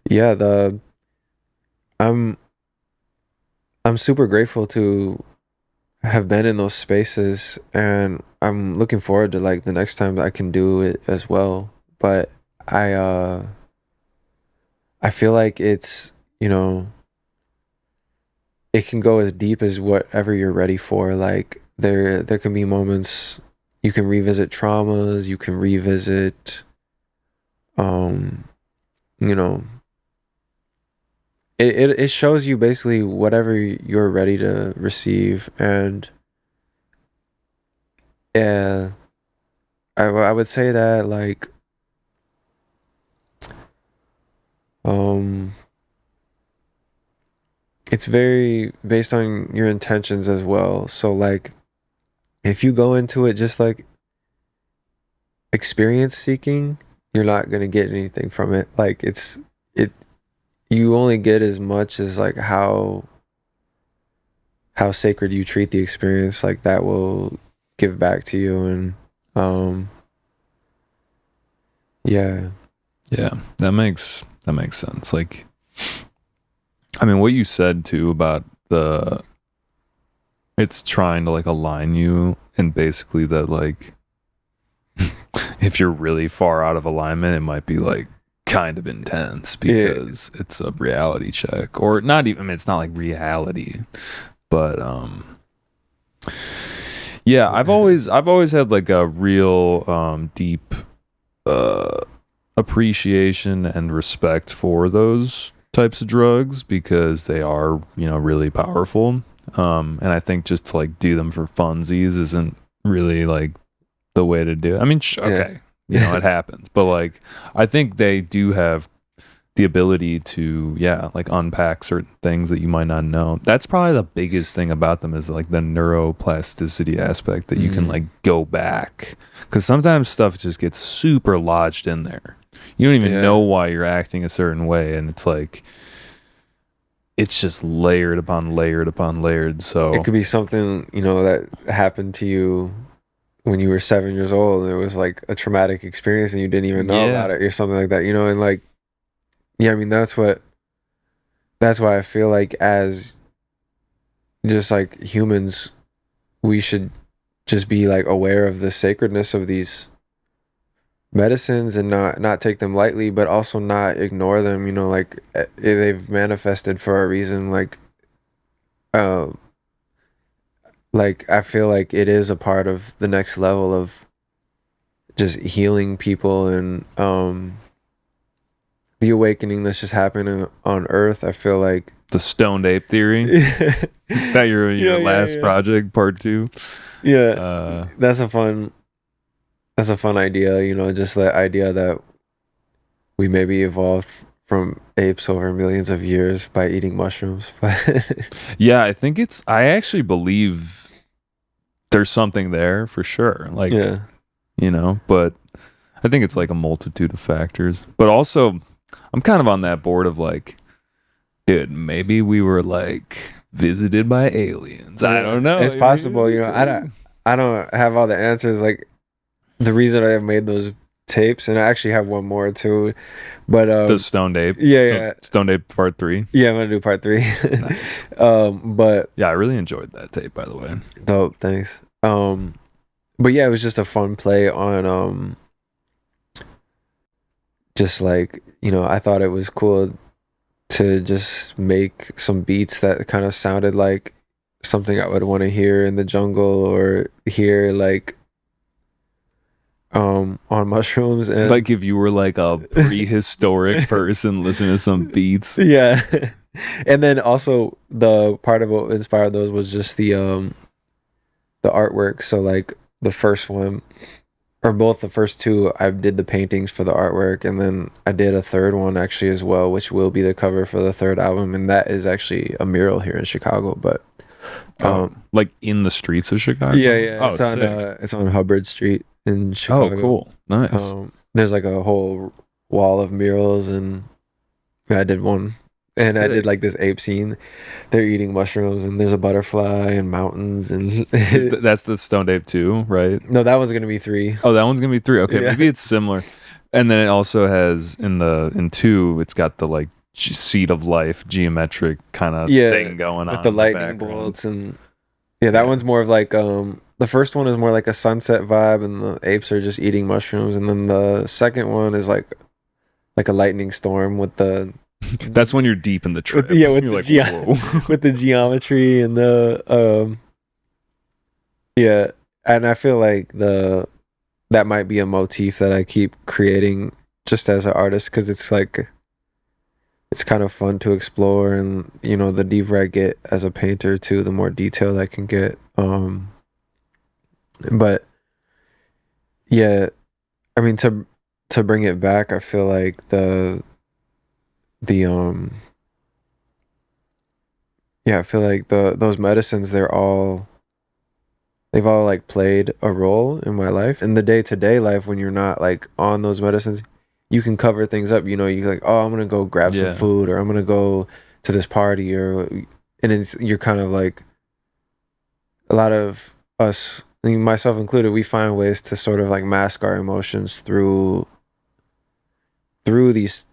yeah, I'm super grateful to have been in those spaces, and I'm looking forward to like the next time that I can do it as well. But I feel like it's, it can go as deep as whatever you're ready for. Like there can be moments you can revisit traumas, you can revisit you know it shows you basically whatever you're ready to receive. And yeah, I would say that like it's very based on your intentions as well. So like if you go into it just like experience seeking, you're not going to get anything from it. Like you only get as much as like how sacred you treat the experience. Like that will give back to you. And yeah that makes sense. Like, I mean, what you said too about it's trying to like align you, and basically that like if you're really far out of alignment, it might be like kind of intense because it's a reality check, or not even, I mean, it's not like reality, but yeah, I've always had like a real deep appreciation and respect for those types of drugs, because they are, really powerful. And I think just to like do them for funsies isn't really like the way to do it. I mean, okay, it happens, but like I think they do have the ability to like unpack certain things that you might not know. That's probably the biggest thing about them, is like the neuroplasticity aspect, that you can like go back, because sometimes stuff just gets super lodged in there. You don't even know why you're acting a certain way, and it's like it's just layered upon layered upon layered. So it could be something that happened to you when you were 7 years old, and it was like a traumatic experience and you didn't even know about it, or something like that, and like, I mean, that's why I feel like as just like humans, we should just be like aware of the sacredness of these medicines and not take them lightly, but also not ignore them. Like they've manifested for a reason. Like I feel like it is a part of the next level of just healing people. And the awakening that's just happening on Earth. I feel like The stoned ape theory. That your last project, part 2. Yeah, that's a fun idea. You know, just the idea that we maybe evolved from apes over millions of years by eating mushrooms. Yeah, I actually believe there's something there for sure. Like, yeah, you know, but I think it's like a multitude of factors. But also, I'm kind of on that board of like, dude, maybe we were like visited by aliens. I don't know. It's possible. You know, I don't have all the answers. Like, the reason I made those tapes, and I actually have one more too, but the Stoned Ape. Yeah. Stoned Ape part 3. Yeah, I'm gonna do part 3. Nice. But yeah, I really enjoyed that tape, by the way. dope, thanks. But yeah, it was just a fun play on just like, you know, I thought it was cool to just make some beats that kind of sounded like something I would want to hear in the jungle or hear like on mushrooms. And like if you were like a prehistoric person listening to some beats. Yeah. And then also the part of what inspired those was just the artwork. So like the first one, or both the first 2, I did the paintings for the artwork, and then I did a third one actually as well, which will be the cover for the 3rd album, and that is actually a mural here in Chicago. But like in the streets of Chicago. Yeah. It's on Hubbard Street in Chicago. Oh, cool, nice. There's like a whole wall of murals, and I did one. And sick. I did like this ape scene. They're eating mushrooms, and there's a butterfly and mountains, and that's the Stoned Ape 2, right? No, that one's gonna be 3. Oh, that one's gonna be 3. Okay, yeah. Maybe it's similar. And then it also has in 2, it's got the like seed of life geometric kind of thing going on with the lightning bolts, and that one's more of like the first one is more like a sunset vibe, and the apes are just eating mushrooms, and then the second one is like a lightning storm with the. That's when you're deep in the trip. With with the geometry and the and I feel like that might be a motif that I keep creating just as an artist, because it's like it's kind of fun to explore, and you know, the deeper I get as a painter too, the more detailed I can get. But yeah, I mean, to bring it back, I feel like I feel like those medicines, they've all like played a role in my life. In the day-to-day life, when you're not like on those medicines, you can cover things up. You know, you like, oh, I'm gonna go grab some food, or I'm gonna go to this party, and you're kind of like, a lot of us, I mean, myself included, we find ways to sort of like mask our emotions through these,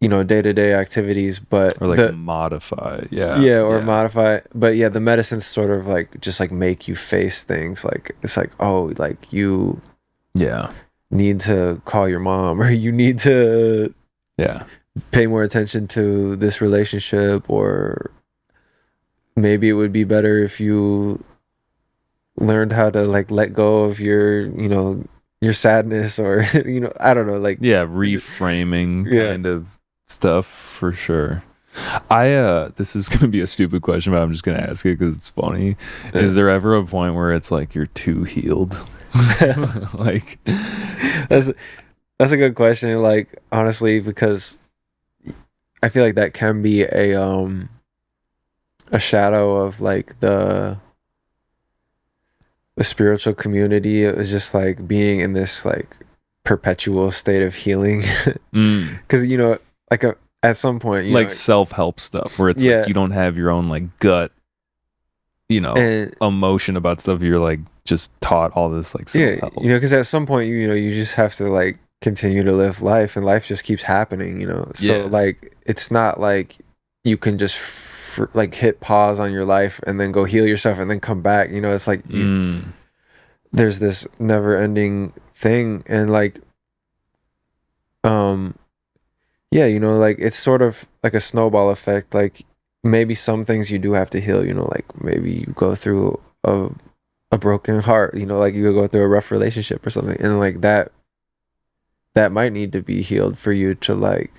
you know, day-to-day activities, but or like modify modify, but the medicines sort of like just like make you face things. Like it's like, oh, like you need to call your mom, or you need to pay more attention to this relationship, or maybe it would be better if you learned how to like let go of your, you know, your sadness, or you know, I don't know, like reframing kind of stuff for sure. This is gonna be a stupid question, but I'm just gonna ask it because it's funny. Is there ever a point where it's like you're too healed? Like that's a good question. Like, honestly, because I feel like that can be a shadow of like the spiritual community. It was just like being in this like perpetual state of healing, because you know, like at some point, you like know, self-help stuff where it's like you don't have your own like gut, you know, emotion about stuff. You're like just taught all this like self-help. You know, because at some point, you know, you just have to like continue to live life, and life just keeps happening, you know. So like, it's not like you can just like hit pause on your life and then go heal yourself and then come back, you know. It's like there's this never-ending thing, and like you know, like it's sort of like a snowball effect. Like maybe some things you do have to heal, you know, like maybe you go through a broken heart, you know, like you go through a rough relationship or something, and like that might need to be healed for you to like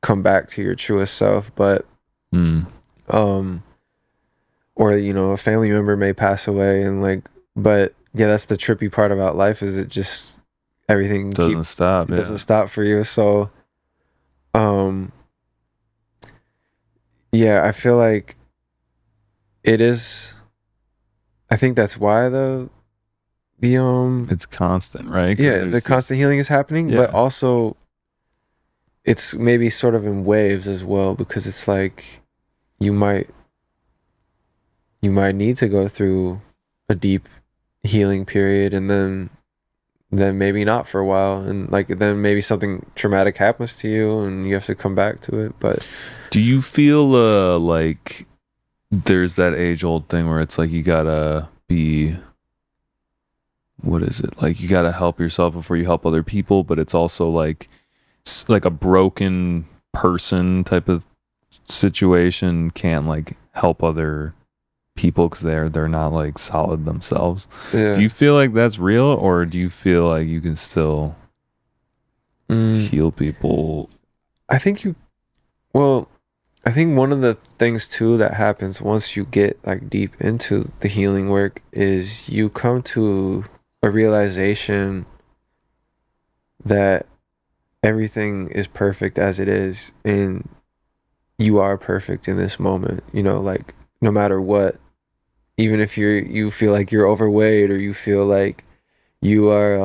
come back to your truest self. But or a family member may pass away, and like, but yeah, that's the trippy part about life, is it just everything doesn't stop. It doesn't stop for you. So yeah, I feel like it is. I think that's why it's constant, right? Yeah, the constant healing is happening, but also it's maybe sort of in waves as well, because it's like you might need to go through a deep healing period, and then maybe not for a while, and like then maybe something traumatic happens to you and you have to come back to it. But do you feel like there's that age-old thing where it's like you gotta be, what is it, like you gotta help yourself before you help other people, but it's also like a broken person type of situation can't like help other people because they're not like solid themselves. Do you feel like that's real, or do you feel like you can still heal people? I think I think one of the things too that happens once you get like deep into the healing work is you come to a realization that everything is perfect as it is, and you are perfect in this moment, like no matter what. Even if you feel like you're overweight, or you feel like you are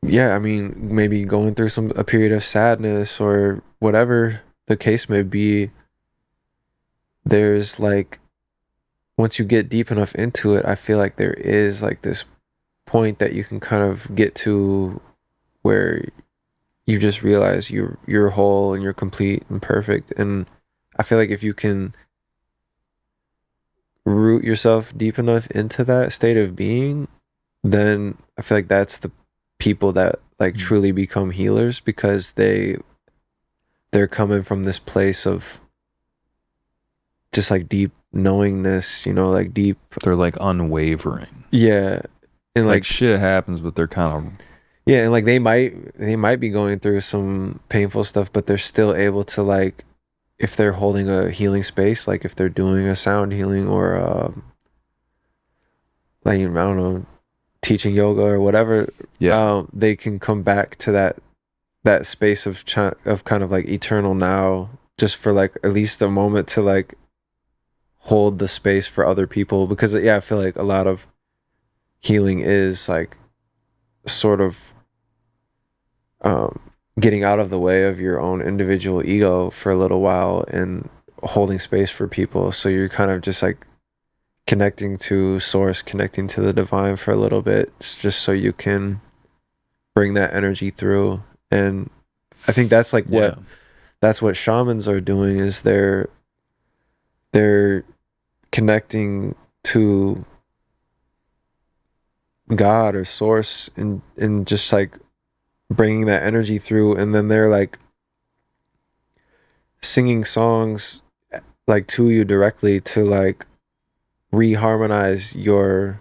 maybe going through a period of sadness, or whatever the case may be, there's like, once you get deep enough into it, I feel like there is like this point that you can kind of get to where you just realize you're whole and you're complete and perfect. And I feel like if you can root yourself deep enough into that state of being, then I feel like that's the people that like truly become healers, because they're coming from this place of just like deep knowingness, like deep, they're like unwavering. Yeah. And like shit happens, but they're kind of, yeah, and like they might be going through some painful stuff, but they're still able to, like, if they're holding a healing space, like if they're doing a sound healing, or like, I don't know, teaching yoga or whatever, they can come back to that space of kind of like eternal now, just for like at least a moment to like hold the space for other people. Because I feel like a lot of healing is like sort of getting out of the way of your own individual ego for a little while and holding space for people. So you're kind of just like connecting to source, connecting to the divine for a little bit, just so you can bring that energy through. And I think that's like that's what shamans are doing, is they're connecting to God or source, and just like bringing that energy through, and then they're like singing songs like to you directly to like reharmonize your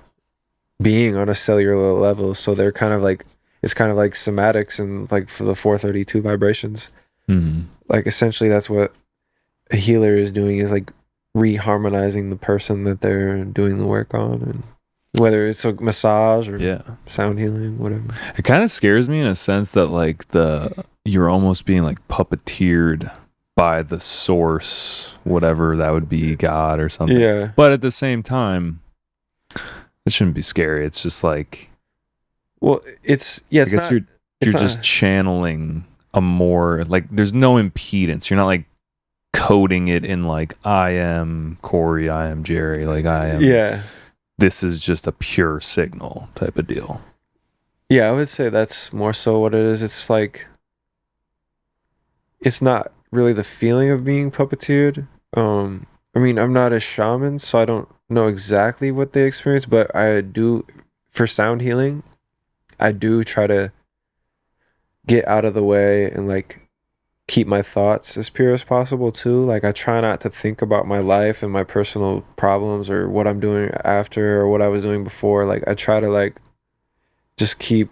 being on a cellular level. So they're kind of like, it's kind of like somatics, and like for the 432 vibrations. Like essentially that's what a healer is doing, is like reharmonizing the person that they're doing the work on. And whether it's a massage or sound healing, whatever. It kind of scares me in a sense that like you're almost being like puppeteered by the source, whatever that would be, God or something. Yeah. But at the same time, it shouldn't be scary. It's just like, well, it's you're just channeling a more like, there's no impedance. You're not like coding it in like, I am Corey, I am Jerry, like I am. Yeah. This is just a pure signal type of deal. Yeah, I would say that's more so what it is. It's like, it's not really the feeling of being puppeteered. I mean, I'm not a shaman, so I don't know exactly what they experience, but I do, for sound healing, I do try to get out of the way and like keep my thoughts as pure as possible too. Like I try not to think about my life and my personal problems or what I'm doing after or what I was doing before. Like I try to like just keep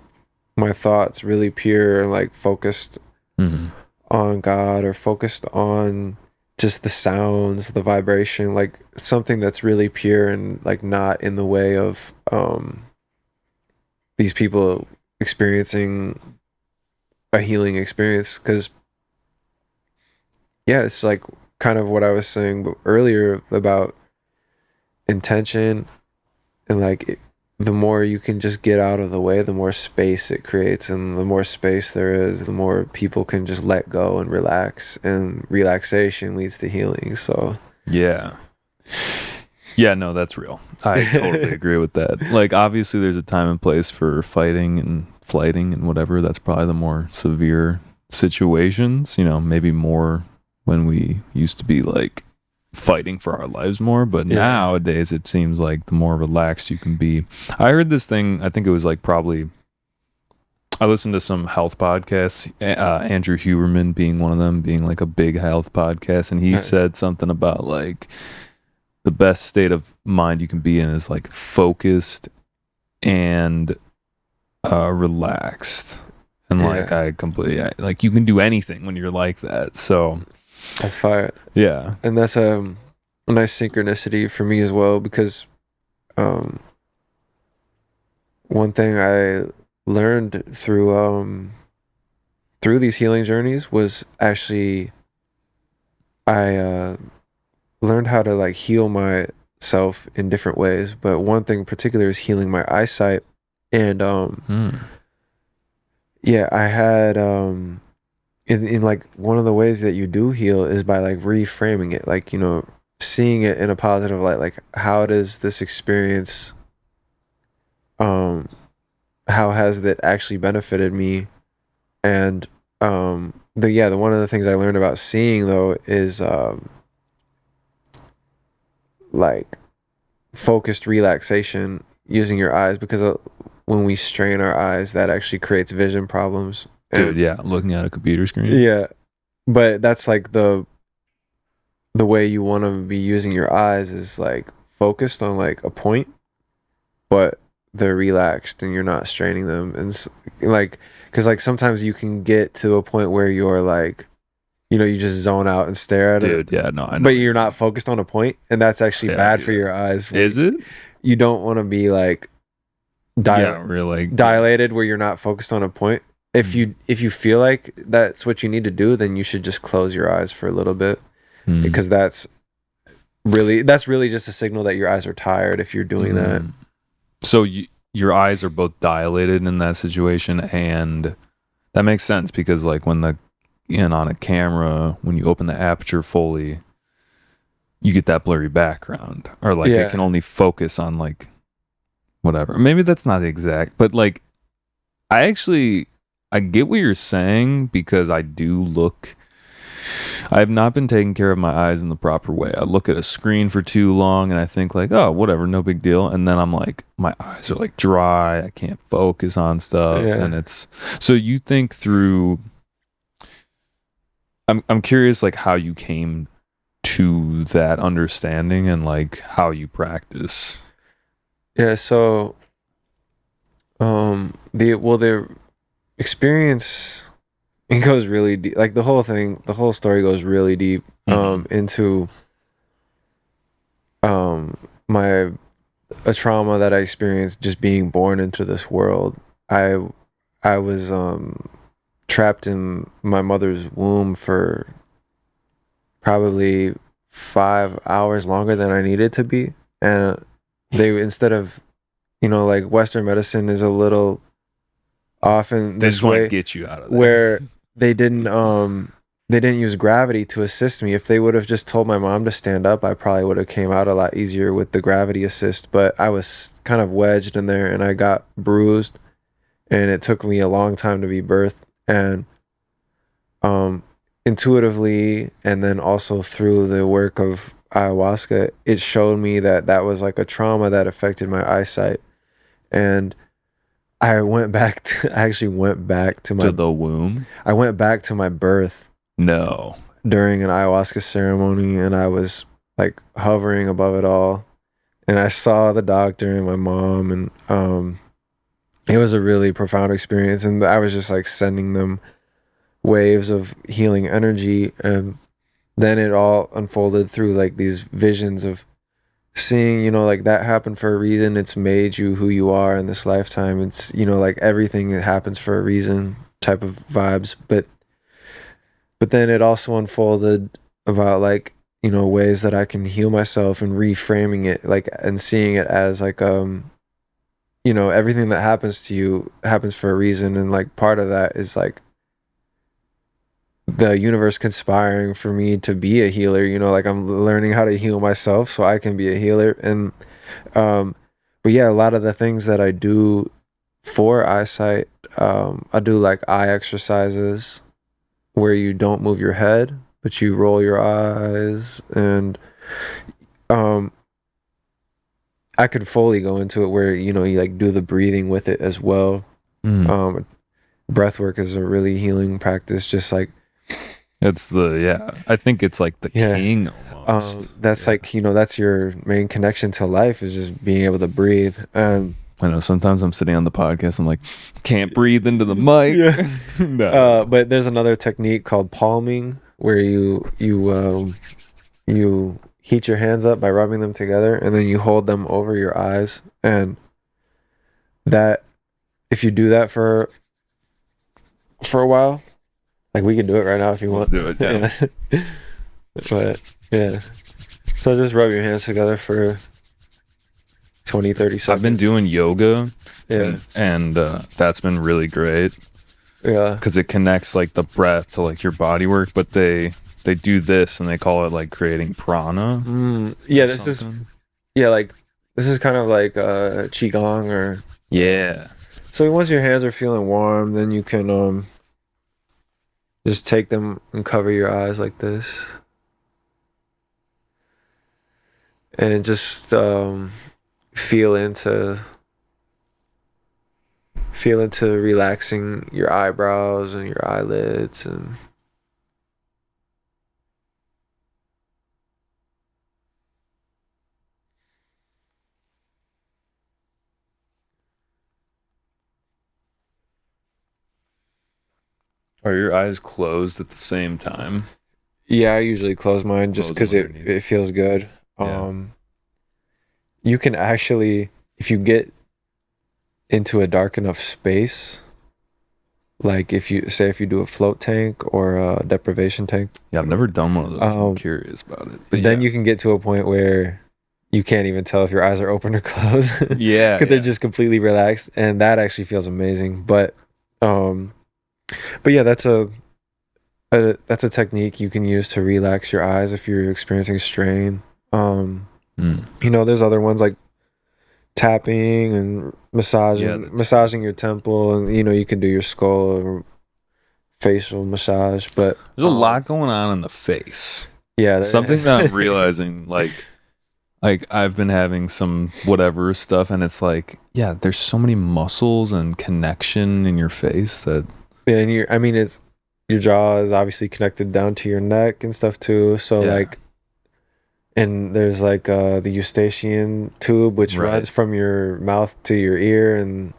my thoughts really pure and like focused on God, or focused on just the sounds, the vibration, like something that's really pure and like not in the way of these people experiencing a healing experience. Because yeah, it's like kind of what I was saying earlier about intention, and like the more you can just get out of the way, the more space it creates, and the more space there is, the more people can just let go and relax, and relaxation leads to healing. So Yeah, no, that's real. I totally agree with that. Like, obviously there's a time and place for fighting and flighting and whatever. That's probably the more severe situations, maybe more when we used to be like fighting for our lives more, but nowadays it seems like the more relaxed you can be. I heard this thing, I think it was like probably, I listened to some health podcasts, Andrew Huberman being one of them, being like a big health podcast, and he said something about like the best state of mind you can be in is like focused and relaxed. And like I completely like, you can do anything when you're like that. So that's fire. Yeah. And that's a nice synchronicity for me as well, because one thing I learned through these healing journeys was actually I learned how to like heal myself in different ways, but one thing in particular is healing my eyesight. And yeah, I had in like one of the ways that you do heal is by like reframing it, like seeing it in a positive light. Like, how does this experience how has that actually benefited me? And the one of the things I learned about seeing though is like focused relaxation using your eyes, because when we strain our eyes, that actually creates vision problems. Dude, yeah, looking at a computer screen. Yeah, but that's like the way you want to be using your eyes is like focused on like a point, but they're relaxed and you're not straining them. And like, because like sometimes you can get to a point where you're like, you just zone out and stare at it. Dude, yeah, no, I know. But you're not focused on a point, and that's actually bad for your eyes. Is it? You don't want to be like dilated where you're not focused on a point. If you feel like that's what you need to do, then you should just close your eyes for a little bit, because that's really just a signal that your eyes are tired if you're doing that. So your eyes are both dilated in that situation, and that makes sense because like when on a camera, when you open the aperture fully, you get that blurry background, or like it can only focus on like whatever. Maybe that's not exact, but like I get what you're saying, because I have not been taking care of my eyes in the proper way. I look at a screen for too long and I think like, oh, whatever, no big deal. And then I'm like, my eyes are like dry. I can't focus on stuff. Yeah. And so you think through, I'm curious like how you came to that understanding and like how you practice. Yeah. So, the experience, it goes really deep. Like the whole story goes really deep into a trauma that I experienced just being born into this world. I was trapped in my mother's womb for probably 5 hours longer than I needed to be, and they, instead of like Western medicine is a little often they just want to get you out of there, where they didn't use gravity to assist me. If they would have just told my mom to stand up, I probably would have came out a lot easier with the gravity assist. But I was kind of wedged in there, and I got bruised, and it took me a long time to be birthed. And intuitively, and then also through the work of ayahuasca, it showed me that was like a trauma that affected my eyesight. And I actually went back to the womb. I went back to my birth. No. During an ayahuasca ceremony, and I was like hovering above it all, and I saw the doctor and my mom, and it was a really profound experience. And I was just like sending them waves of healing energy, and then it all unfolded through like these visions of seeing, you know, like that happened for a reason. It's made you who you are in this lifetime. It's, you know, like everything that happens for a reason type of vibes. But then it also unfolded about like, you know, ways that I can heal myself and reframing it, like, and seeing it as like, you know, everything that happens to you happens for a reason. And like part of that is like the universe conspiring for me to be a healer, you know, like I'm learning how to heal myself so I can be a healer. And but yeah, a lot of the things that I do for eyesight, I do like eye exercises where you don't move your head but you roll your eyes, and I could fully go into it where, you know, you like do the breathing with it as well. Breath work is a really healing practice, just like It's I think it's like the king almost. That's like, you know, that's your main connection to life, is just being able to breathe. I know sometimes I'm sitting on the podcast, I'm like, can't breathe into the mic. No. But there's another technique called palming where you heat your hands up by rubbing them together, and then you hold them over your eyes. And that, if you do that for a while, like we can do it right now if you want. Do it, yeah. But yeah, so just rub your hands together for 20-30 seconds. I've been doing yoga, yeah, and that's been really great. Yeah, because it connects like the breath to like your body work, but they do this and they call it like creating prana. Yeah, this is like this is kind of like qigong, or so once your hands are feeling warm, then you can just take them and cover your eyes like this, and just feel into relaxing your eyebrows and your eyelids. And are your eyes closed at the same time? Yeah, I usually close mine just because it feels good. You can actually, if you get into a dark enough space, like if you do a float tank or a deprivation tank. Yeah, I've never done one of those. I'm curious about it. But then you can get to a point where you can't even tell if your eyes are open or closed. Yeah, because they're just completely relaxed, and that actually feels amazing. But yeah, that's a technique you can use to relax your eyes if you're experiencing strain. You know, there's other ones like tapping and massaging your temple, and you know, you can do your skull or facial massage. But there's a lot going on in the face. Yeah, something that I'm realizing, like I've been having some whatever stuff, and it's like, yeah, there's so many muscles and connection in your face that and it's your jaw is obviously connected down to your neck and stuff too. So like, and there's like the eustachian tube, which runs from your mouth to your ear, and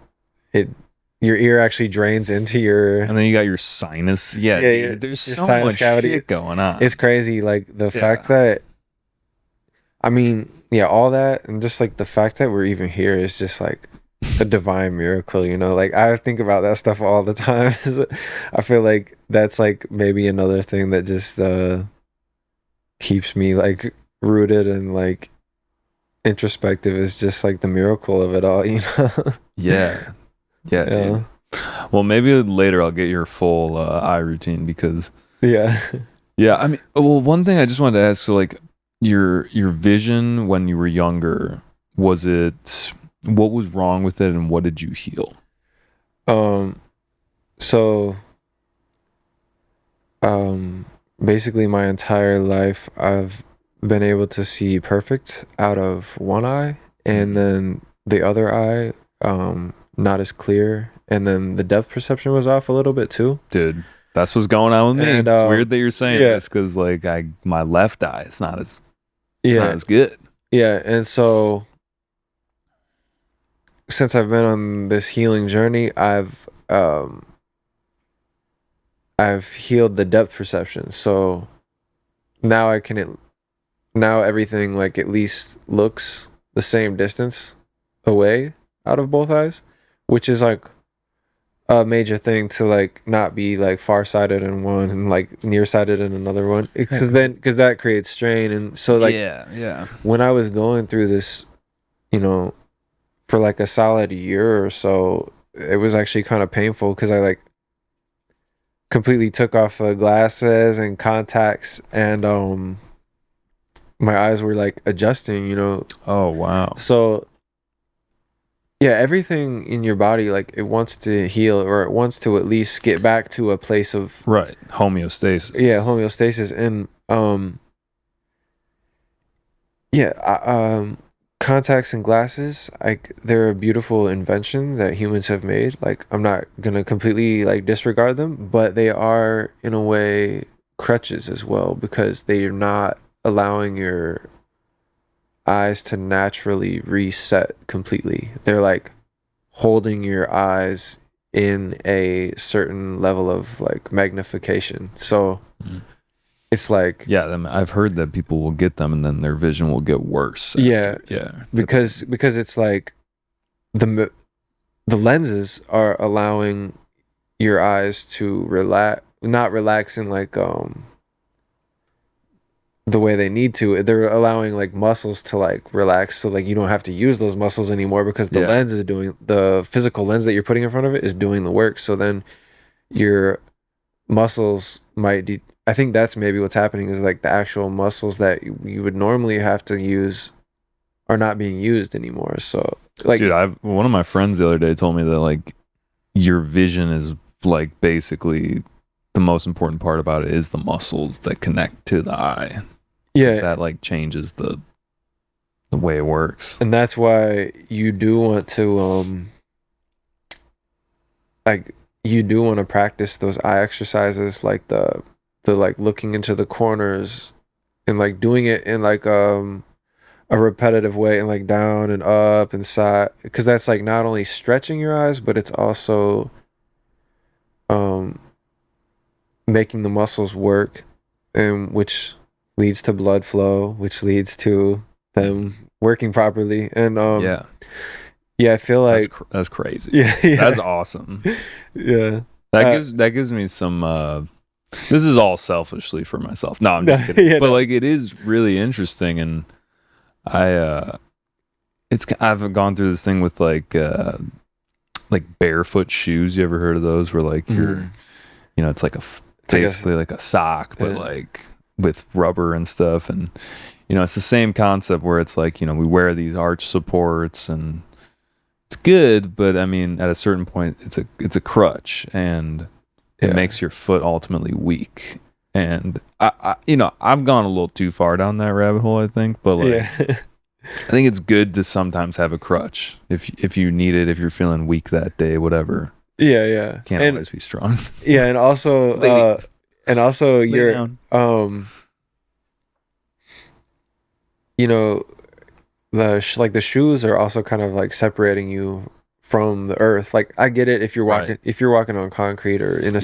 your ear actually drains into your, and then you got your sinus. Dude, there's so much shit going on. It's crazy. Like the fact that, I mean, all that, and just like the fact that we're even here is just like a divine miracle, you know. Like I think about that stuff all the time. I feel like that's like maybe another thing that just keeps me like rooted and like introspective, is just like the miracle of it all, you know. Yeah. Dude. Well, maybe later I'll get your full eye routine, because I mean, well, one thing I just wanted to ask, so like your vision when you were younger, what was wrong with it, and what did you heal? Basically my entire life I've been able to see perfect out of one eye, and then the other eye not as clear, and then the depth perception was off a little bit too. Dude, that's what's going on with me. And, it's weird that you're saying this, because like my left eye, it's not as good. And so since I've been on this healing journey, I've I've healed the depth perception. So now now everything like at least looks the same distance away out of both eyes, which is like a major thing to like not be like farsighted in one and like nearsighted in another one, because that creates strain. And so like yeah. when I was going through this, you know, for like a solid year or so, it was actually kind of painful because I like completely took off the glasses and contacts, and my eyes were like adjusting, you know. Oh wow. So yeah, everything in your body, like it wants to heal, or it wants to at least get back to a place of Right. Homeostasis. yeah, homeostasis. And contacts and glasses, like they're a beautiful invention that humans have made. Like I'm not gonna completely like disregard them, but they are in a way crutches as well, because they are not allowing your eyes to naturally reset completely. They're like holding your eyes in a certain level of like magnification. So it's like, yeah, I've heard that people will get them and then their vision will get worse after. because it's like the lenses are allowing your eyes to not relax in like the way they need to. They're allowing like muscles to like relax, so like you don't have to use those muscles anymore, because the lens is doing, the physical lens that you're putting in front of it is doing the work. So then your muscles might I think that's maybe what's happening, is like the actual muscles that you would normally have to use are not being used anymore. So like, dude, one of my friends the other day told me that like your vision is like basically the most important part about it is the muscles that connect to the eye. Yeah, that like changes the way it works. And that's why you do want to practice those eye exercises, like the like looking into the corners and like doing it in like a repetitive way, and like down and up and side, because that's like not only stretching your eyes, but it's also making the muscles work, and which leads to blood flow, which leads to them working properly. And I feel like that's crazy. Yeah. That's awesome. Yeah, that gives me some this is all selfishly for myself. No, I'm just kidding. But like it is really interesting, and I've gone through this thing with like barefoot shoes. You ever heard of those, where like you're, you know, it's like basically like a sock, but like with rubber and stuff. And you know, it's the same concept where it's like, you know, we wear these arch supports and it's good, but I mean at a certain point it's a crutch, and it makes your foot ultimately weak. And I you know, I've gone a little too far down that rabbit hole, I think, but like I think it's good to sometimes have a crutch if you need it, if you're feeling weak that day, whatever. Can't always be strong. Yeah, and also you're you know, the shoes are also kind of like separating you from the earth. Like I get it, if you're walking on concrete or in a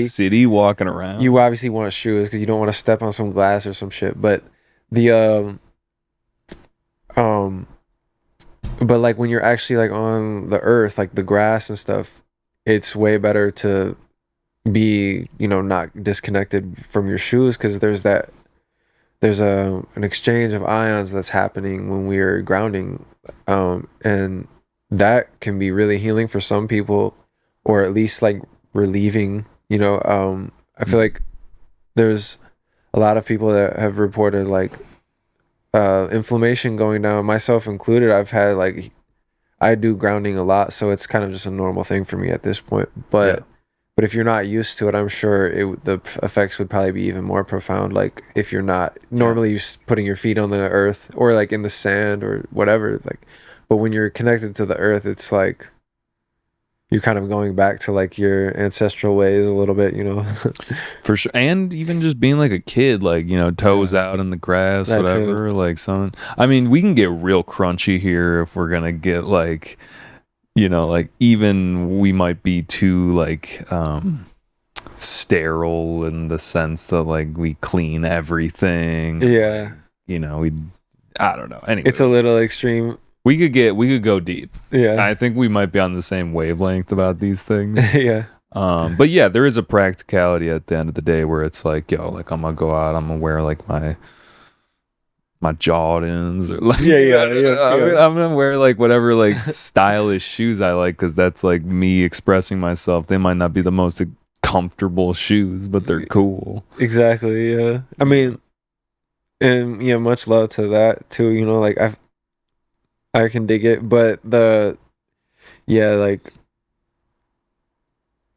city walking around, you obviously want shoes because you don't want to step on some glass or some shit. But the but like when you're actually like on the earth, like the grass and stuff, it's way better to be, you know, not disconnected from your shoes, because there's an exchange of ions that's happening when we're grounding, and that can be really healing for some people, or at least like relieving, you know. I feel like there's a lot of people that have reported like inflammation going down, myself included. I do grounding a lot, so it's kind of just a normal thing for me at this point. But if you're not used to it, I'm sure the effects would probably be even more profound. Like if you're not normally putting your feet on the earth or like in the sand or whatever, like, but when you're connected to the earth, it's like you're kind of going back to like your ancestral ways a little bit, you know. For sure. And even just being like a kid, like, you know, toes out in the grass, that whatever, too. Like some, I mean, we can get real crunchy here if we're gonna get like, you know, like even we might be too like sterile in the sense that like we clean everything. Yeah. You know, I don't know. Anyway, It's a little extreme. we could go deep. Yeah. I think we might be on the same wavelength about these things. Yeah. But yeah, there is a practicality at the end of the day where it's like, yo, like I'm gonna go out, I'm gonna wear like my Jordans, or like I'm gonna wear like whatever like stylish shoes I like, because that's like me expressing myself. They might not be the most comfortable shoes, but they're cool. Exactly. Yeah. I mean, and yeah, much love to that too. You know, like I can dig it, but like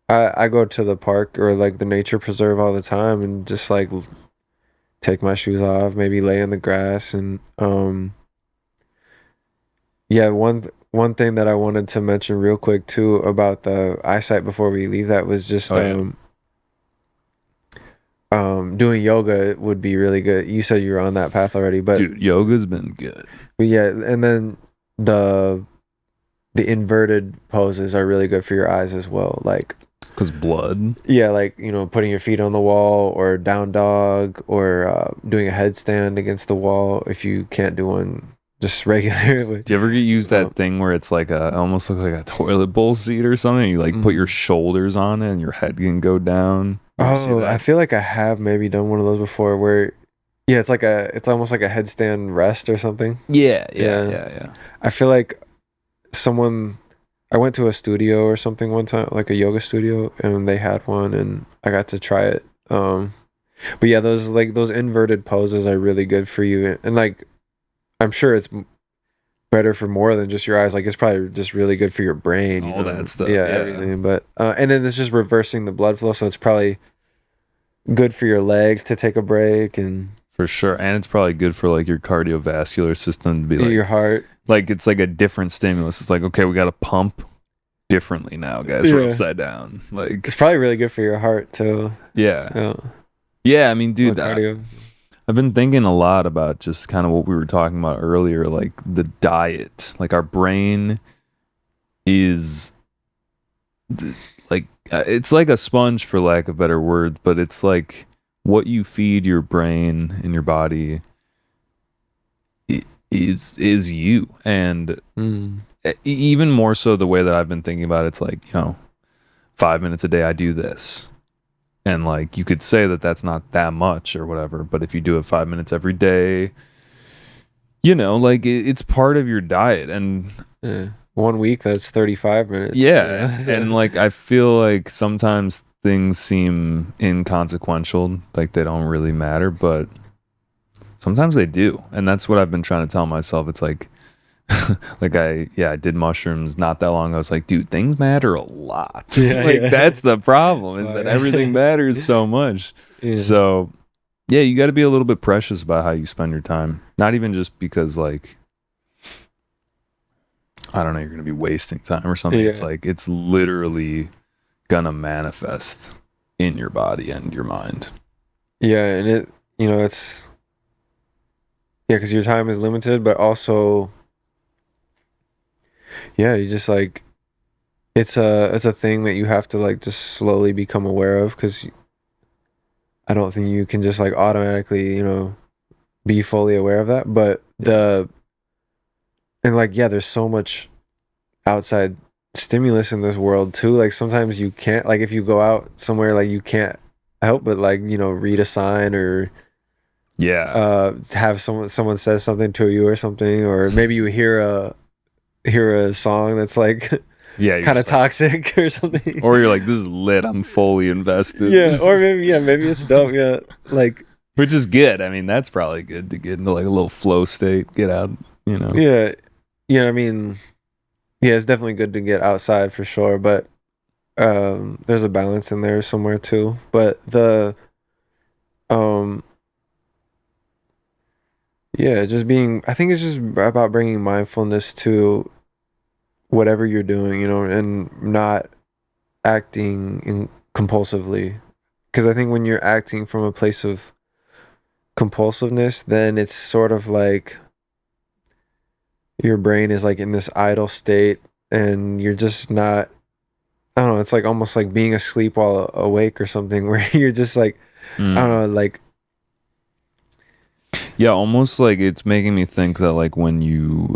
I go to the park or like the nature preserve all the time and just like take my shoes off, maybe lay in the grass, and yeah, one thing that I wanted to mention real quick too about the eyesight before we leave that was just doing yoga would be really good. You said you were on that path already, but dude, yoga's been good. But yeah, and then the inverted poses are really good for your eyes as well, like because blood. Yeah, like, you know, putting your feet on the wall or down dog, or doing a headstand against the wall if you can't do one just regularly. Do you ever use that thing where it's like almost looks like a toilet bowl seat or something? You like put your shoulders on it and your head can go down. Oh, I feel like I have maybe done one of those before where, yeah, it's almost like a headstand rest or something. Yeah. I feel like I went to a studio or something one time, like a yoga studio, and they had one, and I got to try it. But yeah, those inverted poses are really good for you, and like, I'm sure it's better for more than just your eyes. Like, it's probably just really good for your brain. All that stuff. Yeah, everything. But and then it's just reversing the blood flow, so it's probably good for your legs to take a break, and for sure. And it's probably good for like your cardiovascular system to be like your heart. Like it's like a different stimulus. It's like, okay, we got to pump differently now, guys. We're upside down. Like it's probably really good for your heart too. Yeah. I mean, dude, I've been thinking a lot about just kind of what we were talking about earlier, like the diet. Like our brain is like it's like a sponge, for lack of better words, but it's like what you feed your brain and your body is you. And even more so, the way that I've been thinking about it's like, you know, 5 minutes a day I do this, and like you could say that that's not that much or whatever, but if you do it 5 minutes every day, you know, like it's part of your diet. And 1 week that's 35 minutes. And like I feel like sometimes things seem inconsequential, like they don't really matter, but sometimes they do. And that's what I've been trying to tell myself. It's like like I did mushrooms not that long ago. I was like, dude, things matter a lot. That's the problem, is that everything matters so much. So yeah, you got to be a little bit precious about how you spend your time. Not even just because like, I don't know, you're gonna be wasting time or something. It's like it's literally gonna manifest in your body and your mind. And it, you know, it's because your time is limited, but also you just like it's a thing that you have to like just slowly become aware of, because I don't think you can just like automatically, you know, be fully aware of that. But there's so much outside stimulus in this world too. Like sometimes you can't, like if you go out somewhere, like you can't help but like, you know, read a sign or have someone says something to you or something, or maybe you hear a song that's like kind of toxic or something, or you're like, this is lit, I'm fully invested. Or maybe it's dope. Like, which is good. I mean, that's probably good to get into like a little flow state, get out, you know. I mean, it's definitely good to get outside for sure, but there's a balance in there somewhere too. But I think it's just about bringing mindfulness to whatever you're doing, you know, and not acting compulsively. Because I think when you're acting from a place of compulsiveness, then it's sort of like your brain is like in this idle state, and you're just not I don't know, it's like almost like being asleep while awake or something, where you're just like, I don't know, like, yeah, almost like it's making me think that like when you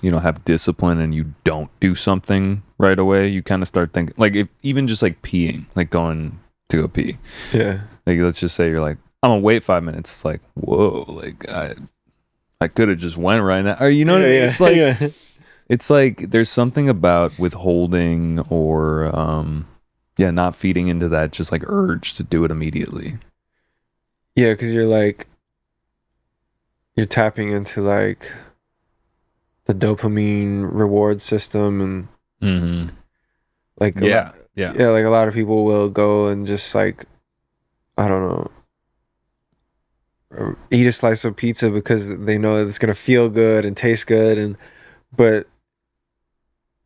have discipline and you don't do something right away, you kind of start thinking like if even just like peeing, like going to go pee. yeah, Like let's just say you're like, I'm gonna wait 5 minutes. It's like, whoa, like I could have just went right now. Or you know what I mean? yeah, It's like yeah. it's like there's something about withholding or not feeding into that just like urge to do it immediately. Yeah, because you're tapping into like the dopamine reward system, and Mm-hmm. like Yeah. yeah, like a lot of people will go and just like, I don't know, eat a slice of pizza because they know that it's gonna feel good and taste good, but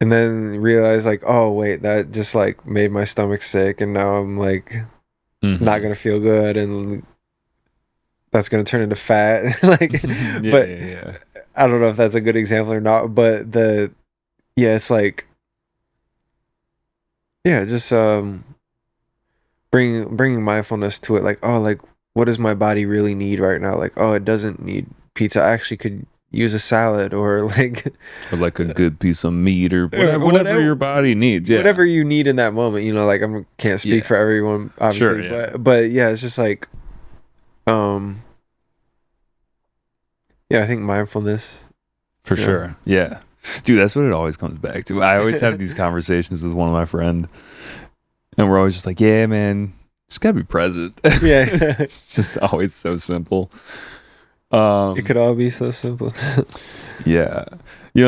and then realize like, oh wait, that just like made my stomach sick, and now I'm like not Mm-hmm. gonna feel good, and that's gonna turn into fat. Like, Yeah, but yeah. I don't know if that's a good example or not. But yeah, it's like, yeah, just bringing mindfulness to it. Like, oh, like what does my body really need right now? Like, oh, it doesn't need pizza. I actually could use a salad, or like Or like a good piece of meat or or whatever your body needs. Yeah. whatever you need in that moment. Like, I can't speak Yeah. for everyone, Sure, obviously, yeah. but yeah, it's just like, um, yeah, I think mindfulness. For Yeah. sure. Yeah. Dude, that's what it always comes back to. I always have these conversations with one of my friends, and we're always just like, yeah, man, just gotta be present. Yeah. It's just always so simple. It could all be so simple. Yeah.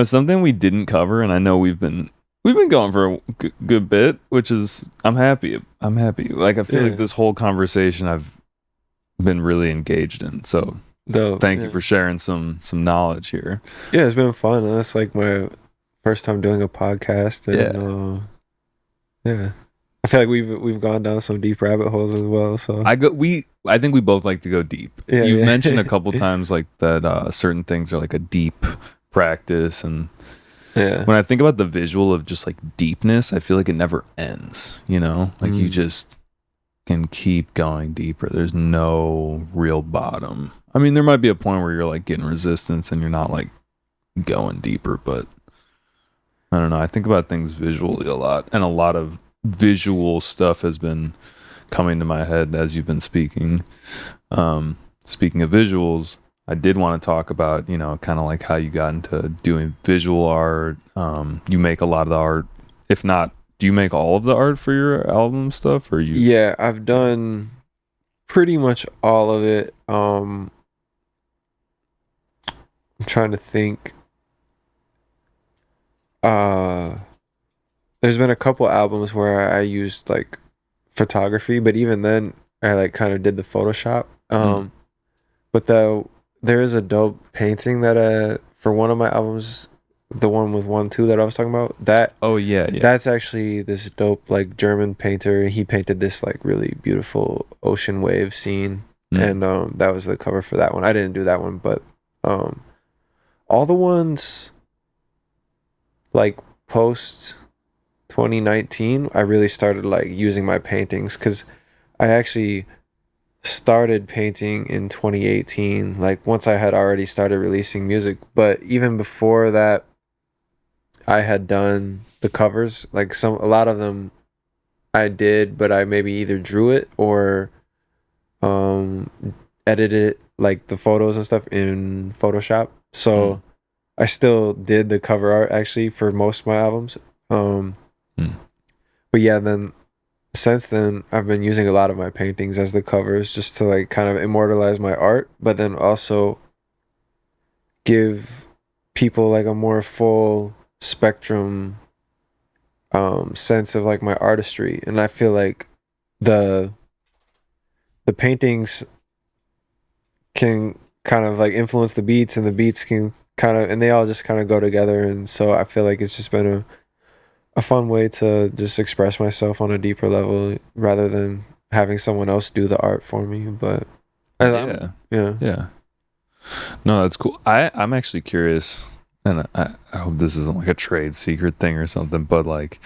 Something we didn't cover, and I know we've been going for a good bit, which is I'm happy. I'm happy. Like I feel Yeah. like this whole conversation I've been really engaged in. So Though, thank yeah. you for sharing some knowledge here. Yeah, it's been fun. That's like my first time doing a podcast, and yeah, I feel like we've gone down some deep rabbit holes as well. So I think we both like to go deep. yeah, You've yeah. mentioned a couple times like that certain things are like a deep practice, and Yeah, when I think about the visual of just like deepness, I feel like it never ends, like you just can keep going deeper. There's no real bottom. I mean, there might be a point where you're like getting resistance and you're not like going deeper, but I don't know. I think about things visually a lot, and a lot of visual stuff has been coming to my head as you've been speaking. Speaking of visuals, I did want to talk about, kind of like how you got into doing visual art. You make a lot of the art. If not, do you make all of the art for your album stuff, or you? yeah. I've done pretty much all of it. I'm trying to think. There's been a couple albums where I used like photography, but even then, I like kind of did the Photoshop. But there is a dope painting that for one of my albums, the one with 1-2 that I was talking about, Oh yeah. that's actually this dope like German painter. He painted this like really beautiful ocean wave scene, and that was the cover for that one. I didn't do that one, but all the ones like post 2019, I really started like using my paintings, because I actually started painting in 2018, like once I had already started releasing music. But even before that, I had done the covers, like a lot of them I did, but I maybe either drew it or um edited like the photos and stuff in Photoshop. So I still did the cover art actually for most of my albums. But yeah, then since then I've been using a lot of my paintings as the covers, just to like kind of immortalize my art, but then also give people like a more full spectrum sense of like my artistry. And I feel like the paintings can kind of like influence the beats, and the beats can kind of, and they all just kind of go together. And so I feel like it's just been a fun way to just express myself on a deeper level, rather than having someone else do the art for me. But Yeah. No, that's cool. I'm actually curious, and I hope this isn't like a trade secret thing or something, but like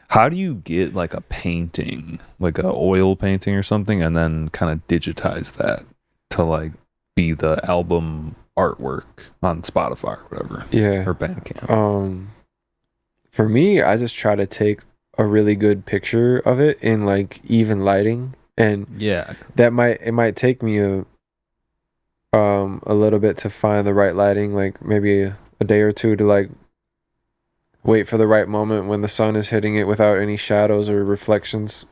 How do you get like a painting, like a oil painting or something, and then kind of digitize that to like be the album artwork on Spotify or whatever, Yeah. or Bandcamp? For me, I just try to take a really good picture of it in like even lighting, and Yeah, it might take me a little bit to find the right lighting, like maybe a day or two to like wait for the right moment when the sun is hitting it without any shadows or reflections,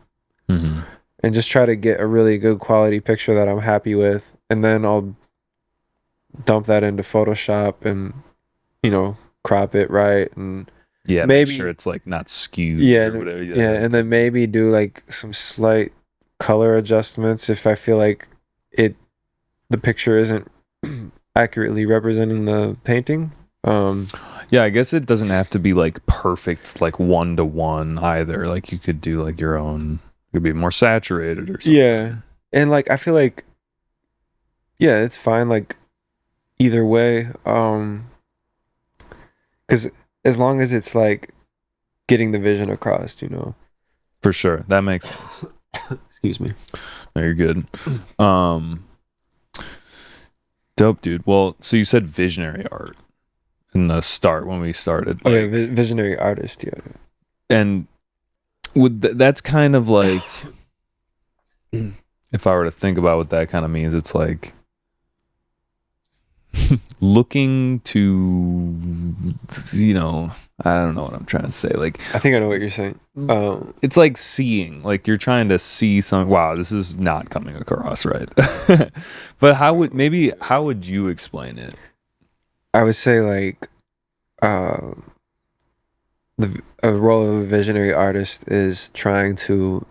mm-hmm. and just try to get a really good quality picture that I'm happy with, and then I'll dump that into Photoshop and crop it right, and Yeah, make sure maybe it's like not skewed yeah, or whatever. yeah, and then maybe do like some slight color adjustments if I feel like the picture isn't accurately representing the painting. Yeah, I guess it doesn't have to be like perfect, like 1-to-1 either. Like you could do like your own, it could be more saturated or something. Yeah, and like I feel like it's fine like either way. Because as long as it's like getting the vision across, For sure. That makes sense. Excuse me. No, you're good. Dope, dude. Well, so you said visionary art in the start when we started. Oh yeah, visionary artist. Yeah. And that's kind of like, if I were to think about what that kind of means, it's like looking to, I don't know what I'm trying to say. Like, I think I know what you're saying. It's like seeing, like you're trying to see something. Wow, this is not coming across right. But how would you explain it? I would say like the a role of a visionary artist is trying to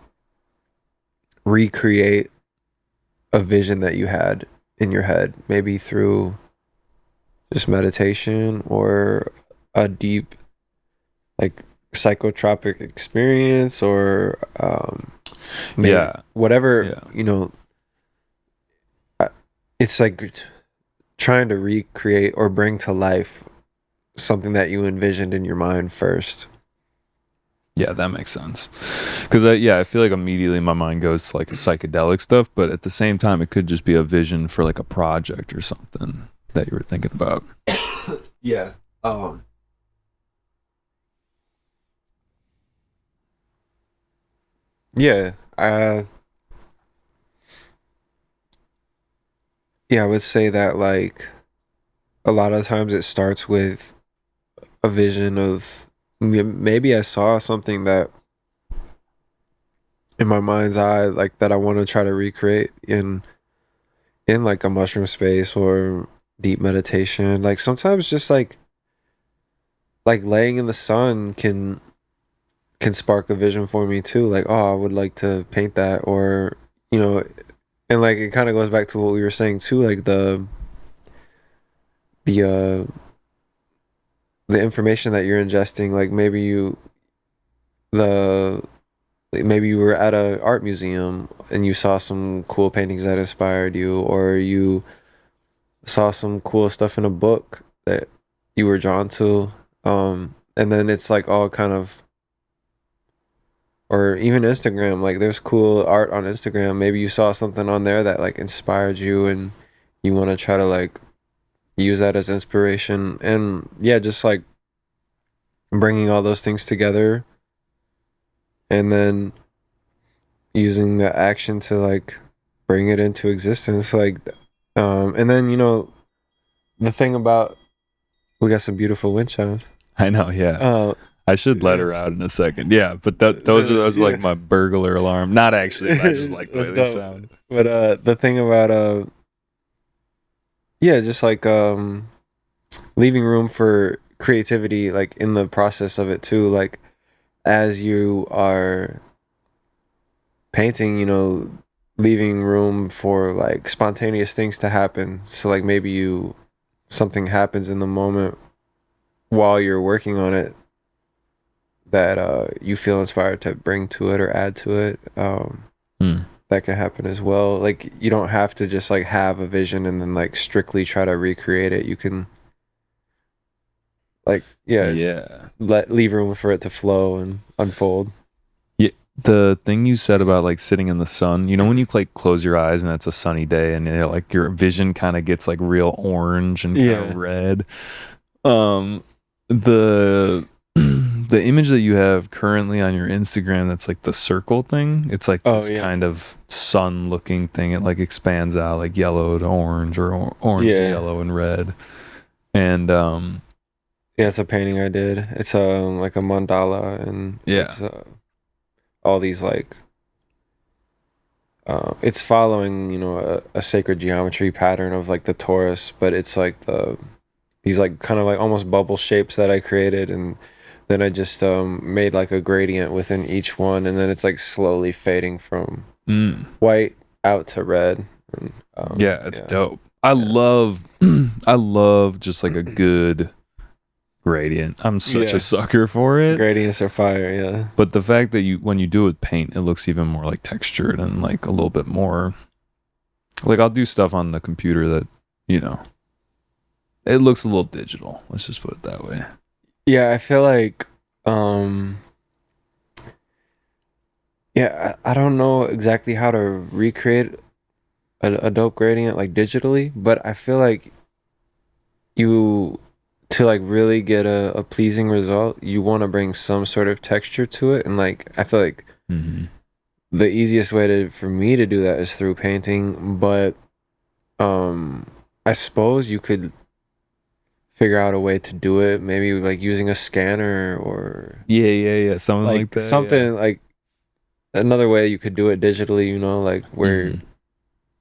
recreate a vision that you had in your head, maybe through just meditation or a deep like psychotropic experience, or whatever. It's like trying to recreate or bring to life something that you envisioned in your mind first. Yeah, that makes sense. Because I feel like immediately my mind goes to like psychedelic stuff, but at the same time, it could just be a vision for like a project or something that you were thinking about. Yeah. Yeah. Yeah, I would say that like a lot of times it starts with a vision of maybe I saw something that in my mind's eye, like that I want to try to recreate in like a mushroom space or deep meditation. Like sometimes just like laying in the sun can spark a vision for me too. Like, oh, I would like to paint that, or and like it kind of goes back to what we were saying too, like the the information that you're ingesting. Like maybe you were at a art museum and you saw some cool paintings that inspired you, or you saw some cool stuff in a book that you were drawn to, and then it's like all kind of, or even Instagram, like there's cool art on Instagram. Maybe you saw something on there that like inspired you and you want to try to like use that as inspiration. And yeah, just like bringing all those things together and then using the action to like bring it into existence. Like and then the thing about, we got some beautiful wind chimes. I know, yeah. I should let her out in a second. Yeah, but those are like my burglar alarm. Not actually, I just like the way they sound. But the thing about just like leaving room for creativity, like in the process of it too, like as you are painting, leaving room for like spontaneous things to happen. So like maybe something happens in the moment while you're working on it that you feel inspired to bring to it or add to it. That can happen as well. Like you don't have to just like have a vision and then like strictly try to recreate it. You can Like, leave room for it to flow and unfold. Yeah, the thing you said about like sitting in the sun, you know, when you like close your eyes and it's a sunny day and like your vision kind of gets like real orange and kind of red. The the image that you have currently on your Instagram, that's like the circle thing. It's like this kind of sun looking thing. It like expands out like yellow to orange or orange to yellow and red. And it's a painting I did. It's like a mandala, and it's all these like it's following, you know, a sacred geometry pattern of like the torus, but it's like these like kind of like almost bubble shapes that I created, and then I just made like a gradient within each one, and then it's like slowly fading from white out to red. And, it's dope. I love just like a good gradient. I'm such a sucker for it. Gradients are fire, But the fact that when you do it with paint, it looks even more like textured and like a little bit more like, I'll do stuff on the computer that, you know, it looks a little digital. Let's just put it that way. Yeah, I feel like I don't know exactly how to recreate a dope gradient like digitally, but I feel like to like really get a pleasing result, you want to bring some sort of texture to it. And like I feel like the easiest way for me to do that is through painting, but I suppose you could figure out a way to do it, maybe like using a scanner or something like that, like another way you could do it digitally, you know, like where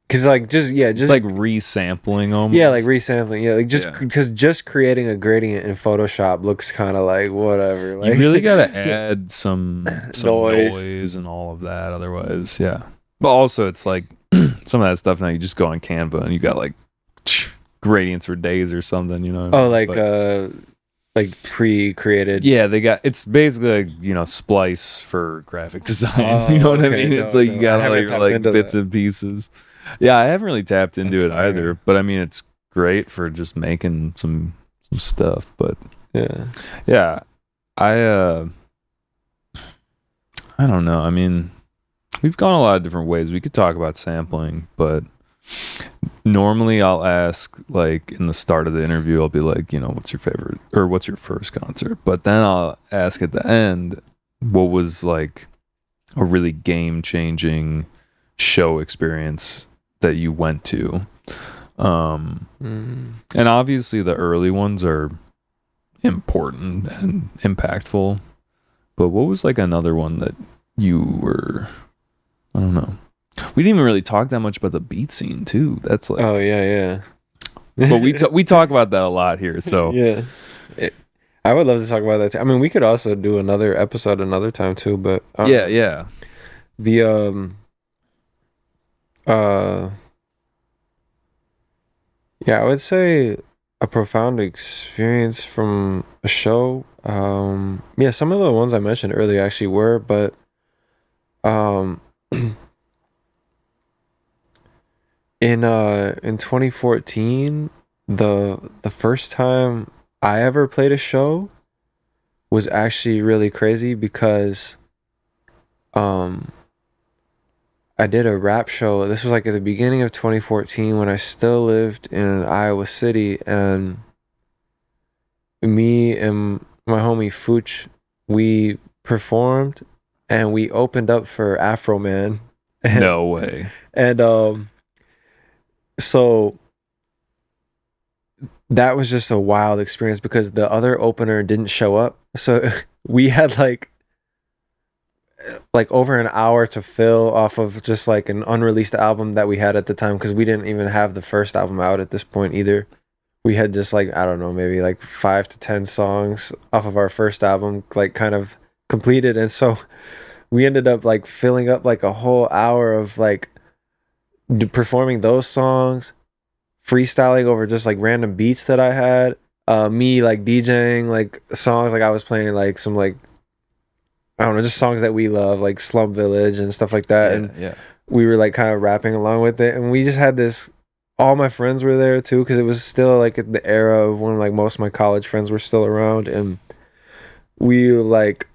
because like just like resampling almost. Like resampling, like just because just creating a gradient in Photoshop looks kind of like whatever, like you really gotta add some noise and all of that, otherwise but also it's like some of that stuff now you just go on Canva and you got like gradients for days or something, you know. Like pre-created. They got, it's basically like, you know, Splice for graphic design. You know what I mean? It's like you got like bits and pieces. I haven't really tapped into it either, but I mean it's great for just making some stuff. But I don't know. I mean, we've gone a lot of different ways. We could talk about sampling, but normally I'll ask, like in the start of the interview, I'll be like, you know, what's your favorite or what's your first concert? But then I'll ask at the end, what was like a really game-changing show experience that you went to? And obviously the early ones are important and impactful, but what was like another one that you were, I don't know, we didn't even really talk that much about the beat scene too. That's like, but we talk about that a lot here, so I would love to talk about that too. I mean, we could also do another episode another time too, but the I would say a profound experience from a show. Some of the ones I mentioned earlier actually were, but in 2014, the first time I ever played a show was actually really crazy because I did a rap show. This was like at the beginning of 2014 when I still lived in Iowa City, and me and my homie Fooch, we performed and we opened up for Afro Man. No way. And so that was just a wild experience because the other opener didn't show up. So we had like over an hour to fill off of just like an unreleased album that we had at the time, because we didn't even have the first album out at this point either. We had just like, I don't know, maybe like 5 to 10 songs off of our first album like kind of completed, and so we ended up like filling up like a whole hour of like performing those songs, freestyling over just like random beats that I had, me like DJing like songs, like I was playing like some like, I don't know, just songs that we love, like Slum Village and stuff like that. We were like kind of rapping along with it, and we just had this all my friends were there too, because it was still like in the era of when like most of my college friends were still around, and we like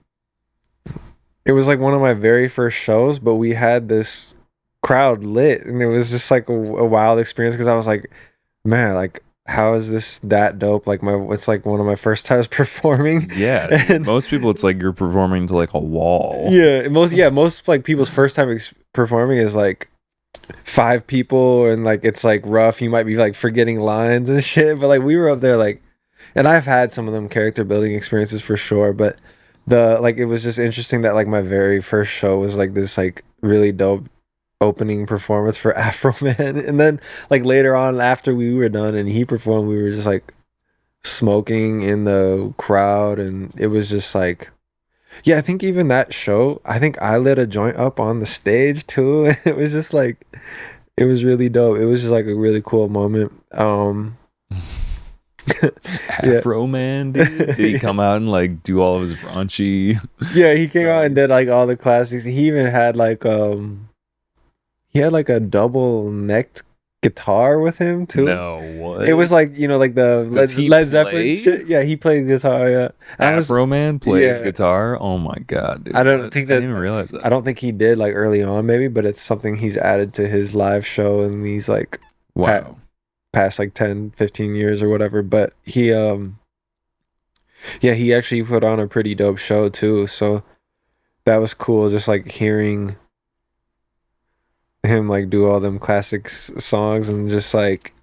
it was like one of my very first shows, but we had this crowd lit, and it was just like a wild experience because I was like, man, like how is this that dope? Like it's like one of my first times performing. Yeah, And most people it's like you're performing to like a wall. most like people's first time performing is like 5 people, and like it's like rough. You might be like forgetting lines and shit, but like we were up there like, and I've had some of them character building experiences for sure, but the like it was just interesting that like my very first show was like this like really dope opening performance for Afro Man, and then like later on after we were done and he performed, we were just like smoking in the crowd, and it was just like, yeah, I think even that show, I think I lit a joint up on the stage too. It was just like, it was really dope. It was just like a really cool moment. Afro Man, dude. Did he come out and like do all of his raunchy? Yeah, he came out and did like all the classics. He even had like he had like a double necked guitar with him too. No, what? It was like, you know, like the Led Zeppelin shit. Yeah, he played guitar. Yeah, Afro Man plays guitar. Oh my god, dude. I don't think that. I didn't even realize that. I don't think he did like early on, maybe, but it's something he's added to his live show in these like past like 10, 15 years or whatever. But he he actually put on a pretty dope show too. So that was cool, just like hearing him like do all them classic songs, and just like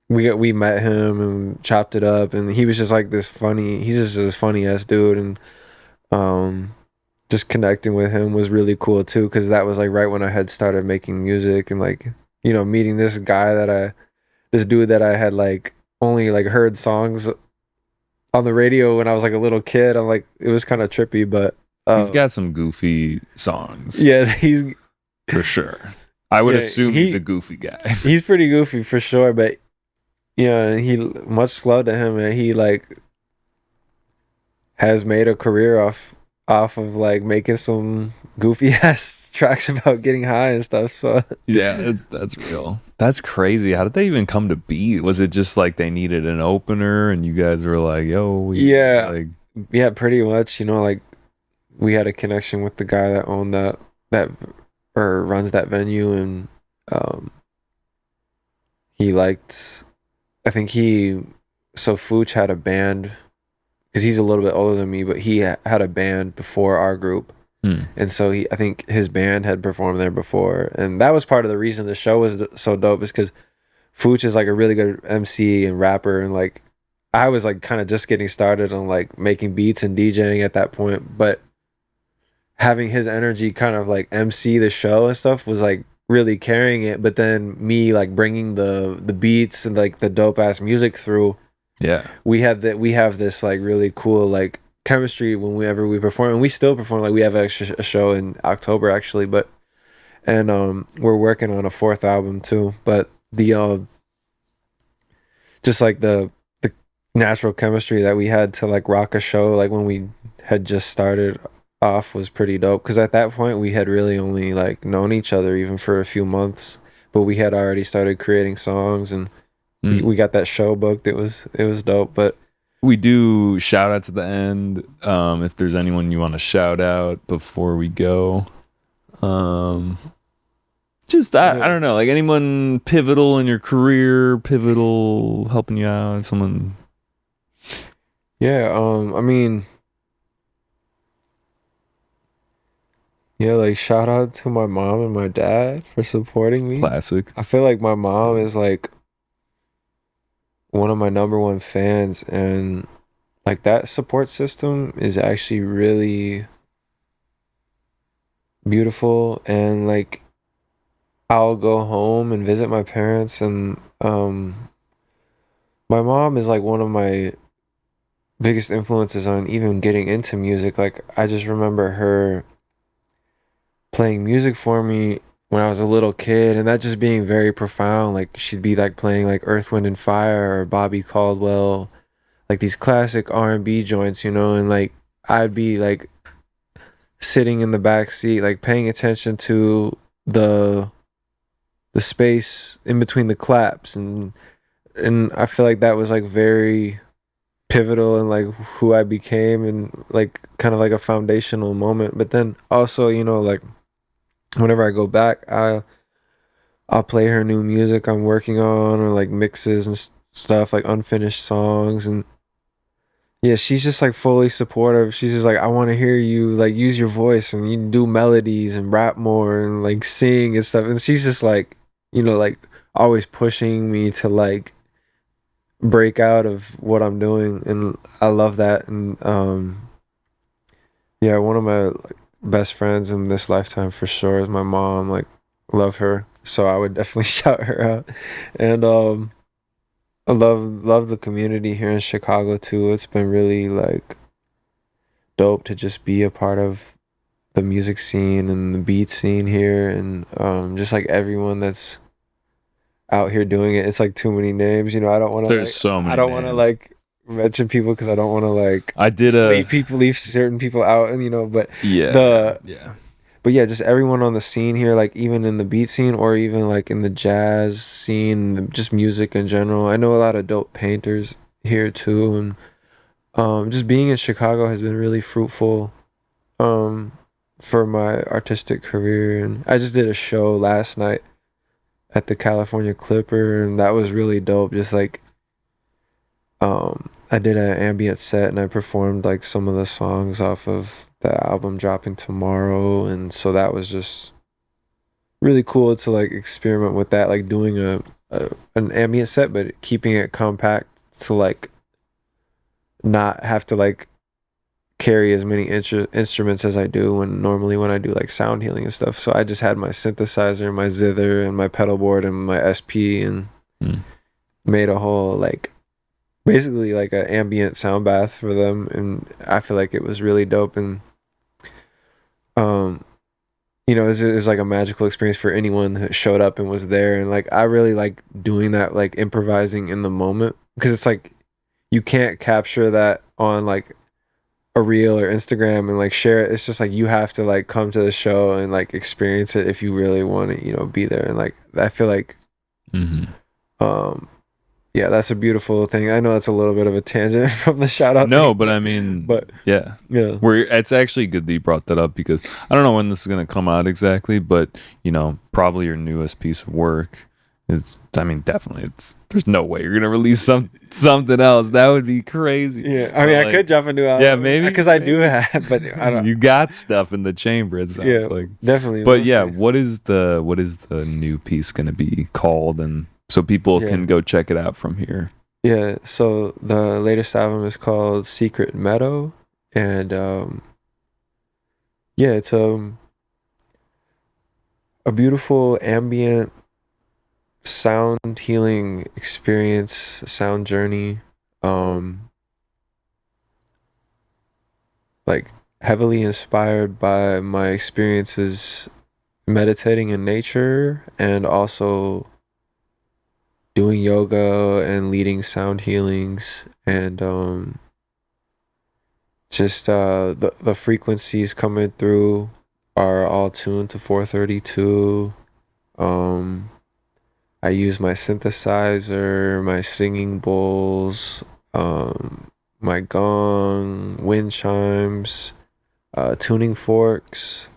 we met him and chopped it up, and he was just like he's just this funny ass dude, and just connecting with him was really cool too, because that was like right when I had started making music, and like, you know, meeting this dude that I had like only like heard songs on the radio when I was like a little kid. I'm like, it was kind of trippy, but he's got some goofy songs. Yeah, he's for sure. I would assume he's a goofy guy. He's pretty goofy for sure, but yeah, he much love to him, and he like has made a career off of like making some goofy ass tracks about getting high and stuff. So yeah, that's real. That's crazy. How did they even come to be? Was it just like they needed an opener and you guys were like, yo, yeah, pretty much, you know, like we had a connection with the guy that owned that or runs that venue, and he liked, I think Fooch had a band, because he's a little bit older than me, but he had a band before our group. And so I think his band had performed there before, and that was part of the reason the show was so dope, is because Fooch is like a really good MC and rapper, and like I was like kind of just getting started on like making beats and DJing at that point, but having his energy kind of like MC the show and stuff was like really carrying it. But then me like bringing the beats and like the dope ass music through, we have this like really cool like chemistry whenever we perform, and we still perform. Like we have a show in October actually, but we're working on a 4th album too, but the just like the natural chemistry that we had to like rock a show like when we had just started off was pretty dope, because at that point we had really only like known each other even for a few months, but we had already started creating songs, and we got that show booked. It was dope. But we do shout outs at the end, if there's anyone you want to shout out before we go. Just I don't know, like anyone pivotal in your career, pivotal helping you out, someone. I mean, yeah, like shout out to my mom and my dad for supporting me. Classic. I feel like my mom is like one of my number one fans, and like that support system is actually really beautiful. And like I'll go home and visit my parents, and my mom is like one of my biggest influences on even getting into music. Like I just remember her playing music for me when I was a little kid, and that just being very profound. Like she'd be like playing like Earth, Wind and Fire or Bobby Caldwell, like these classic R&B joints, you know, and like I'd be like sitting in the back seat like paying attention to the the space in between the claps, and I feel like that was like very pivotal in like who I became, and like kind of like a foundational moment. But then also, you know, like whenever I go back, I'll play her new music I'm working on, or like mixes and stuff, like unfinished songs. And yeah, she's just like fully supportive. She's just like, I want to hear you like use your voice and you do melodies and rap more and like sing and stuff. And she's just like, you know, like always pushing me to like break out of what I'm doing. And I love that. And yeah, one of my like, best friends in this lifetime for sure is my mom. Like, love her. So I would definitely shout her out. And I love the community here in Chicago too. It's been really like dope to just be a part of the music scene and the beat scene here, and just like everyone that's out here doing it. It's like too many names, you know. I don't want to. There's so many I don't want to names. like mention people because I don't want to like I did leave certain people out, and you know. But yeah. but yeah, just everyone on the scene here, like even in the beat scene or even like in the jazz scene, just music in general. I know a lot of dope painters here too, and just being in Chicago has been really fruitful for my artistic career. And I just did a show last night at the California Clipper, and that was really dope. Just like I did an ambient set and I performed like some of the songs off of the album dropping tomorrow, and so that was just really cool to like experiment with that, like doing an ambient set but keeping it compact to like not have to like carry as many instruments as I do when I do like sound healing and stuff. So I just had my synthesizer, my zither, and my pedal board and my SP, and made a whole like basically like an ambient sound bath for them. And I feel like it was really dope. And you know, it was like a magical experience for anyone who showed up and was there. And like I really like doing that, like improvising in the moment, because it's like you can't capture that on like a reel or Instagram and like share it. It's just like you have to like come to the show and like experience it if you really want to, you know, be there. And like I feel like yeah, that's a beautiful thing. I know that's a little bit of a tangent from the shout out no thing, but I mean, but yeah, it's actually good that you brought that up, because I don't know when this is going to come out exactly, but you know, probably your newest piece of work is, I mean, definitely there's no way you're gonna release something else. That would be crazy. Yeah, I mean, I could drop a new album. Yeah, maybe, because I do have, but I don't. You got stuff in the chamber, it sounds like. Definitely. But yeah, what is the new piece gonna be called, and so people can go check it out from here? Yeah, so the latest album is called Secret Meadow, and yeah, it's a beautiful ambient sound healing experience, sound journey, like heavily inspired by my experiences meditating in nature and also doing yoga and leading sound healings, and just the frequencies coming through are all tuned to 432. I use my synthesizer, my singing bowls, my gong, wind chimes, tuning forks,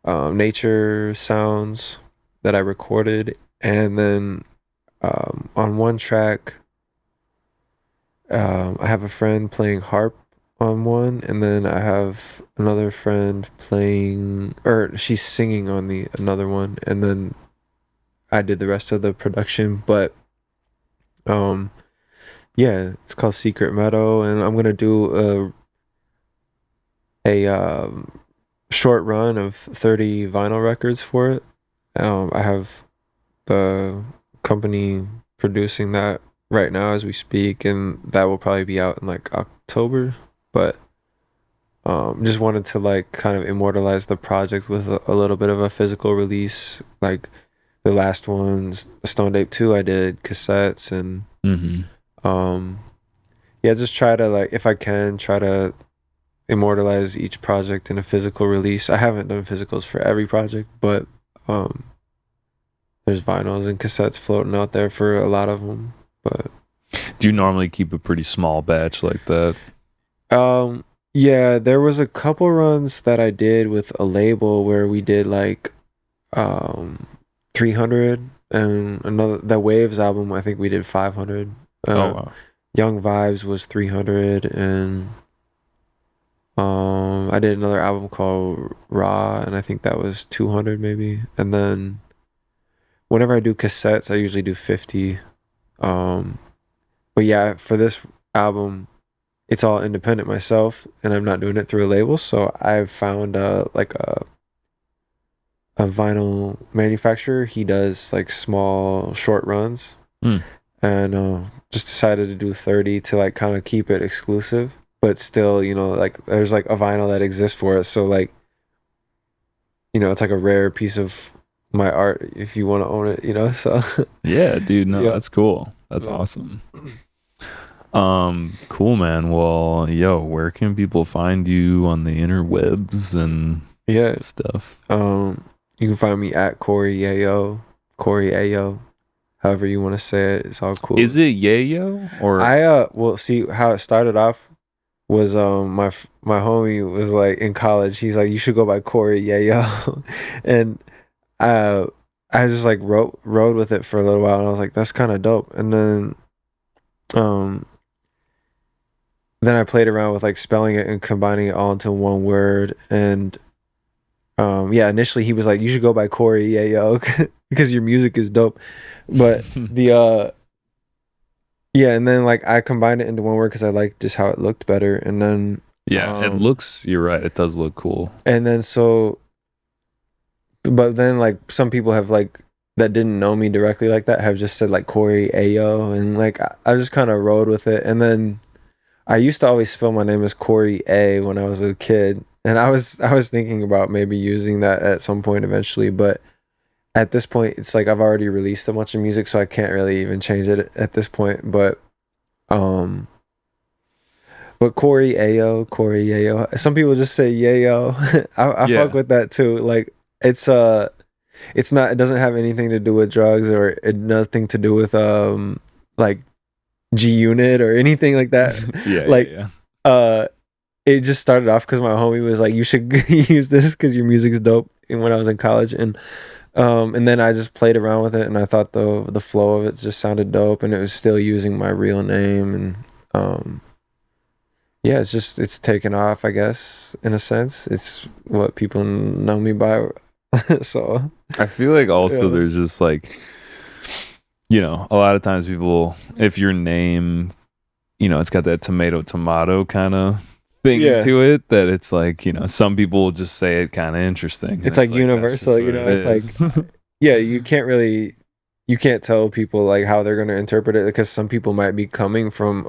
nature sounds that I recorded. And then on one track, I have a friend playing harp on one, and then I have another friend playing, or she's singing on the another one, and then I did the rest of the production. But yeah, it's called Secret Meadow, and I'm gonna do a short run of 30 vinyl records for it. I have the company producing that right now as we speak, and that will probably be out in like October. But just wanted to like kind of immortalize the project with a little bit of a physical release. Like the last one's Stone Ape 2, I did cassettes, and yeah, just try to like, if I can, try to immortalize each project in a physical release. I haven't done physicals for every project, but there's vinyls and cassettes floating out there for a lot of them. But Do you normally keep a pretty small batch like that? yeah, there was a couple runs that I did with a label where we did like 300, and another, the Waves album, I think we did 500. Oh wow. Young Vibes was 300, and I did another album called Raw, and I think that was 200 maybe. And then whenever I do cassettes, I usually do 50. But yeah, for this album, it's all independent myself, and I'm not doing it through a label. So I've found like a vinyl manufacturer. He does like small short runs, and just decided to do 30 to like kind of keep it exclusive, but still, you know, like there's like a vinyl that exists for it. So like, you know, it's like a rare piece of my art if you want to own it, you know. So Yeah, dude. No, Yeah. that's cool. That's Yeah. awesome. Cool, man. Well, yo, where can people find you on the interwebs and yeah, stuff? you can find me at CoryaYo, however you want to say it. It's all cool. Is it Yayo or Well, see how it started off was my homie was like in college. He's like, you should go by CoryaYo, and I just like rode with it for a little while, and I was like, that's kind of dope. And then I played around with like spelling it and combining it all into one word. And yeah, initially he was like, you should go by CoryaYo because your music is dope. But the yeah, and then like I combined it into one word because I liked just how it looked better. And then yeah, it looks, you're right, it does look cool. and then so, but then like some people have like that didn't know me directly like that have just said like CoryaYo, and like I just kind of rode with it. And then I used to always spell my name as Corey A when I was a kid, and I was thinking about maybe using that at some point eventually, but at this point it's like I've already released a bunch of music, so I can't really even change it at this point. But CoryaYo. Some people just say Yayo. I Yeah. fuck with that too. Like it's not, it doesn't have anything to do with drugs, or nothing to do with like G Unit or anything like that. Yeah, Like yeah. it just started off because my homie was like, you should use this because your music's dope. And when I was in college, and then I just played around with it, and I thought the flow of it just sounded dope, and it was still using my real name. And yeah, it's taken off, I guess, in a sense. It's what people know me by. So I feel like also Yeah. there's just like, you know, a lot of times people, if your name, you know, it's got that tomato kind of thing Yeah. to it, that it's like, you know, some people will just say it kind of interesting. And It's like that's universal, just you what know, it it's is. yeah, you can't tell people like how they're going to interpret it, because some people might be coming from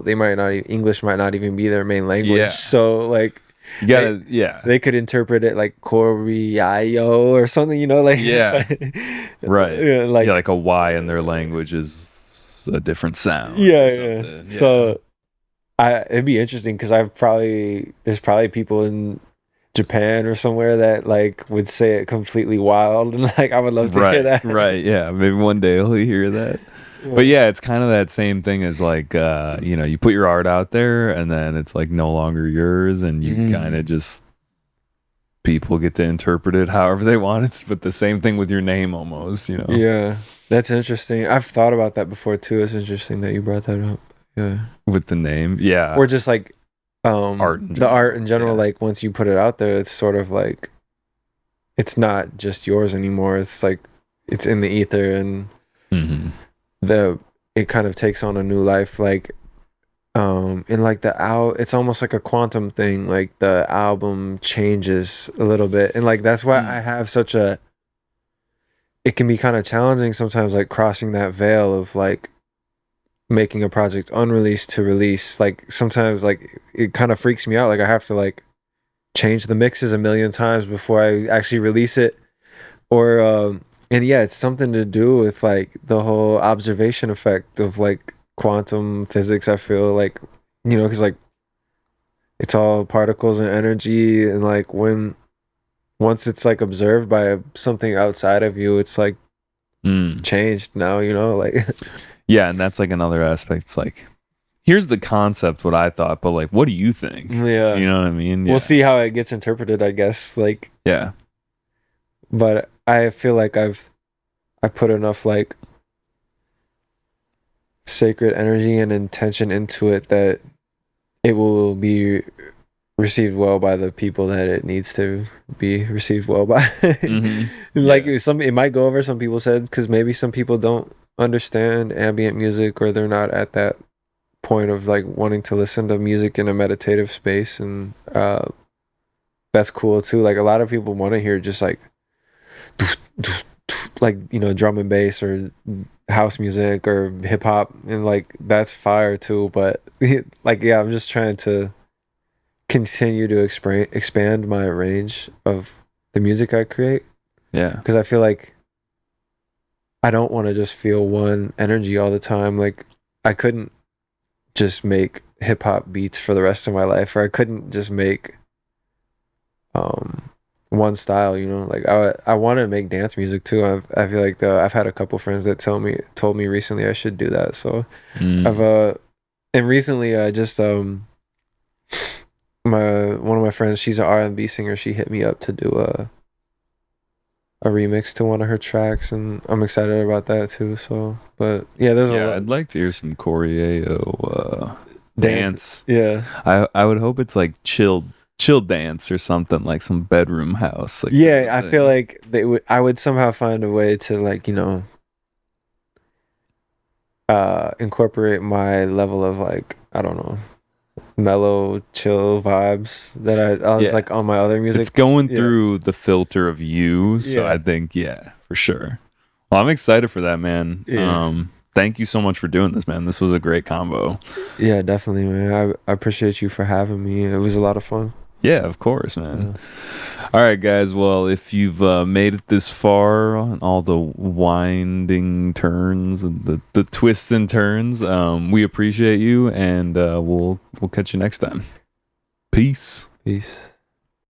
they might not English might not even be their main language. Yeah. So like You gotta, yeah. they could interpret it like CoryaYo or something, you know, like Yeah. Right. Yeah, like Yeah, like a Y in their language is a different sound. or yeah. something. Yeah. So it'd be interesting because there's probably people in Japan or somewhere that like would say it completely wild, and like I would love to hear that. Right. Yeah. Maybe one day he'll hear that. But yeah, it's kind of that same thing as like, you know, you put your art out there and then it's like no longer yours, and you Mhm. kind of just, people get to interpret it however they want. It's but the same thing with your name almost, you know. Yeah, that's interesting. I've thought about that before too. It's interesting that you brought that up. Yeah, With the name. Yeah. or just like Art in the general. art in general. Yeah. Like once you put it out there, it's sort of like it's not just yours anymore. It's like it's in the ether, and Mhm. it kind of takes on a new life. Like in like it's almost like a quantum thing. Like the album changes a little bit, and like that's why I have such a, it can be kind of challenging sometimes, like crossing that veil of like making a project unreleased to release. Like sometimes like it kind of freaks me out. Like I have to like change the mixes a million times before I actually release it. Or and yeah, it's something to do with like the whole observation effect of like quantum physics. I feel like, you know, because like it's all particles and energy, and like once it's like observed by something outside of you, it's like changed now, you know, like yeah, and that's like another aspect. It's like, here's the concept, what I thought, but like, what do you think? yeah, You know what I mean? Yeah. we'll see how it gets interpreted, I guess. Like, Yeah. but I feel like I put enough like sacred energy and intention into it that it will be received well by the people that it needs to be received well by. Like it might go over, some people said, because maybe some people don't understand ambient music, or they're not at that point of like wanting to listen to music in a meditative space, and that's cool too. Like a lot of people want to hear just like you know, drum and bass or house music or hip hop, and like that's fire too. But like, yeah, I'm just trying to continue to expand my range of the music I create. Yeah. Because I feel like I don't want to just feel one energy all the time. Like I couldn't just make hip hop beats for the rest of my life, or I couldn't just make one style, you know. Like I want to make dance music too. I feel like I've had a couple friends that told me recently I should do that. So I've and recently I just one of my friends, she's an R&B singer, she hit me up to do a remix to one of her tracks, and I'm excited about that too. So, but yeah, there's a lot. I'd like to hear some CoryaYo dance. Yeah, I would hope it's like chill dance or something, like some bedroom house. Like yeah, I feel like I would somehow find a way to, like, you know, incorporate my level of like, I don't know, mellow chill vibes that I was like on my other music. It's going through the filter of you, so Yeah. I think for sure. Well, I'm excited for that, man. Thank you so much for doing this, man. This was a great combo. Yeah, definitely, man. I appreciate you for having me. It was a lot of fun. Yeah, of course, man. All right, guys. Well, if you've made it this far on all the winding turns and the twists and turns, we appreciate you, and we'll catch you next time. Peace. Peace.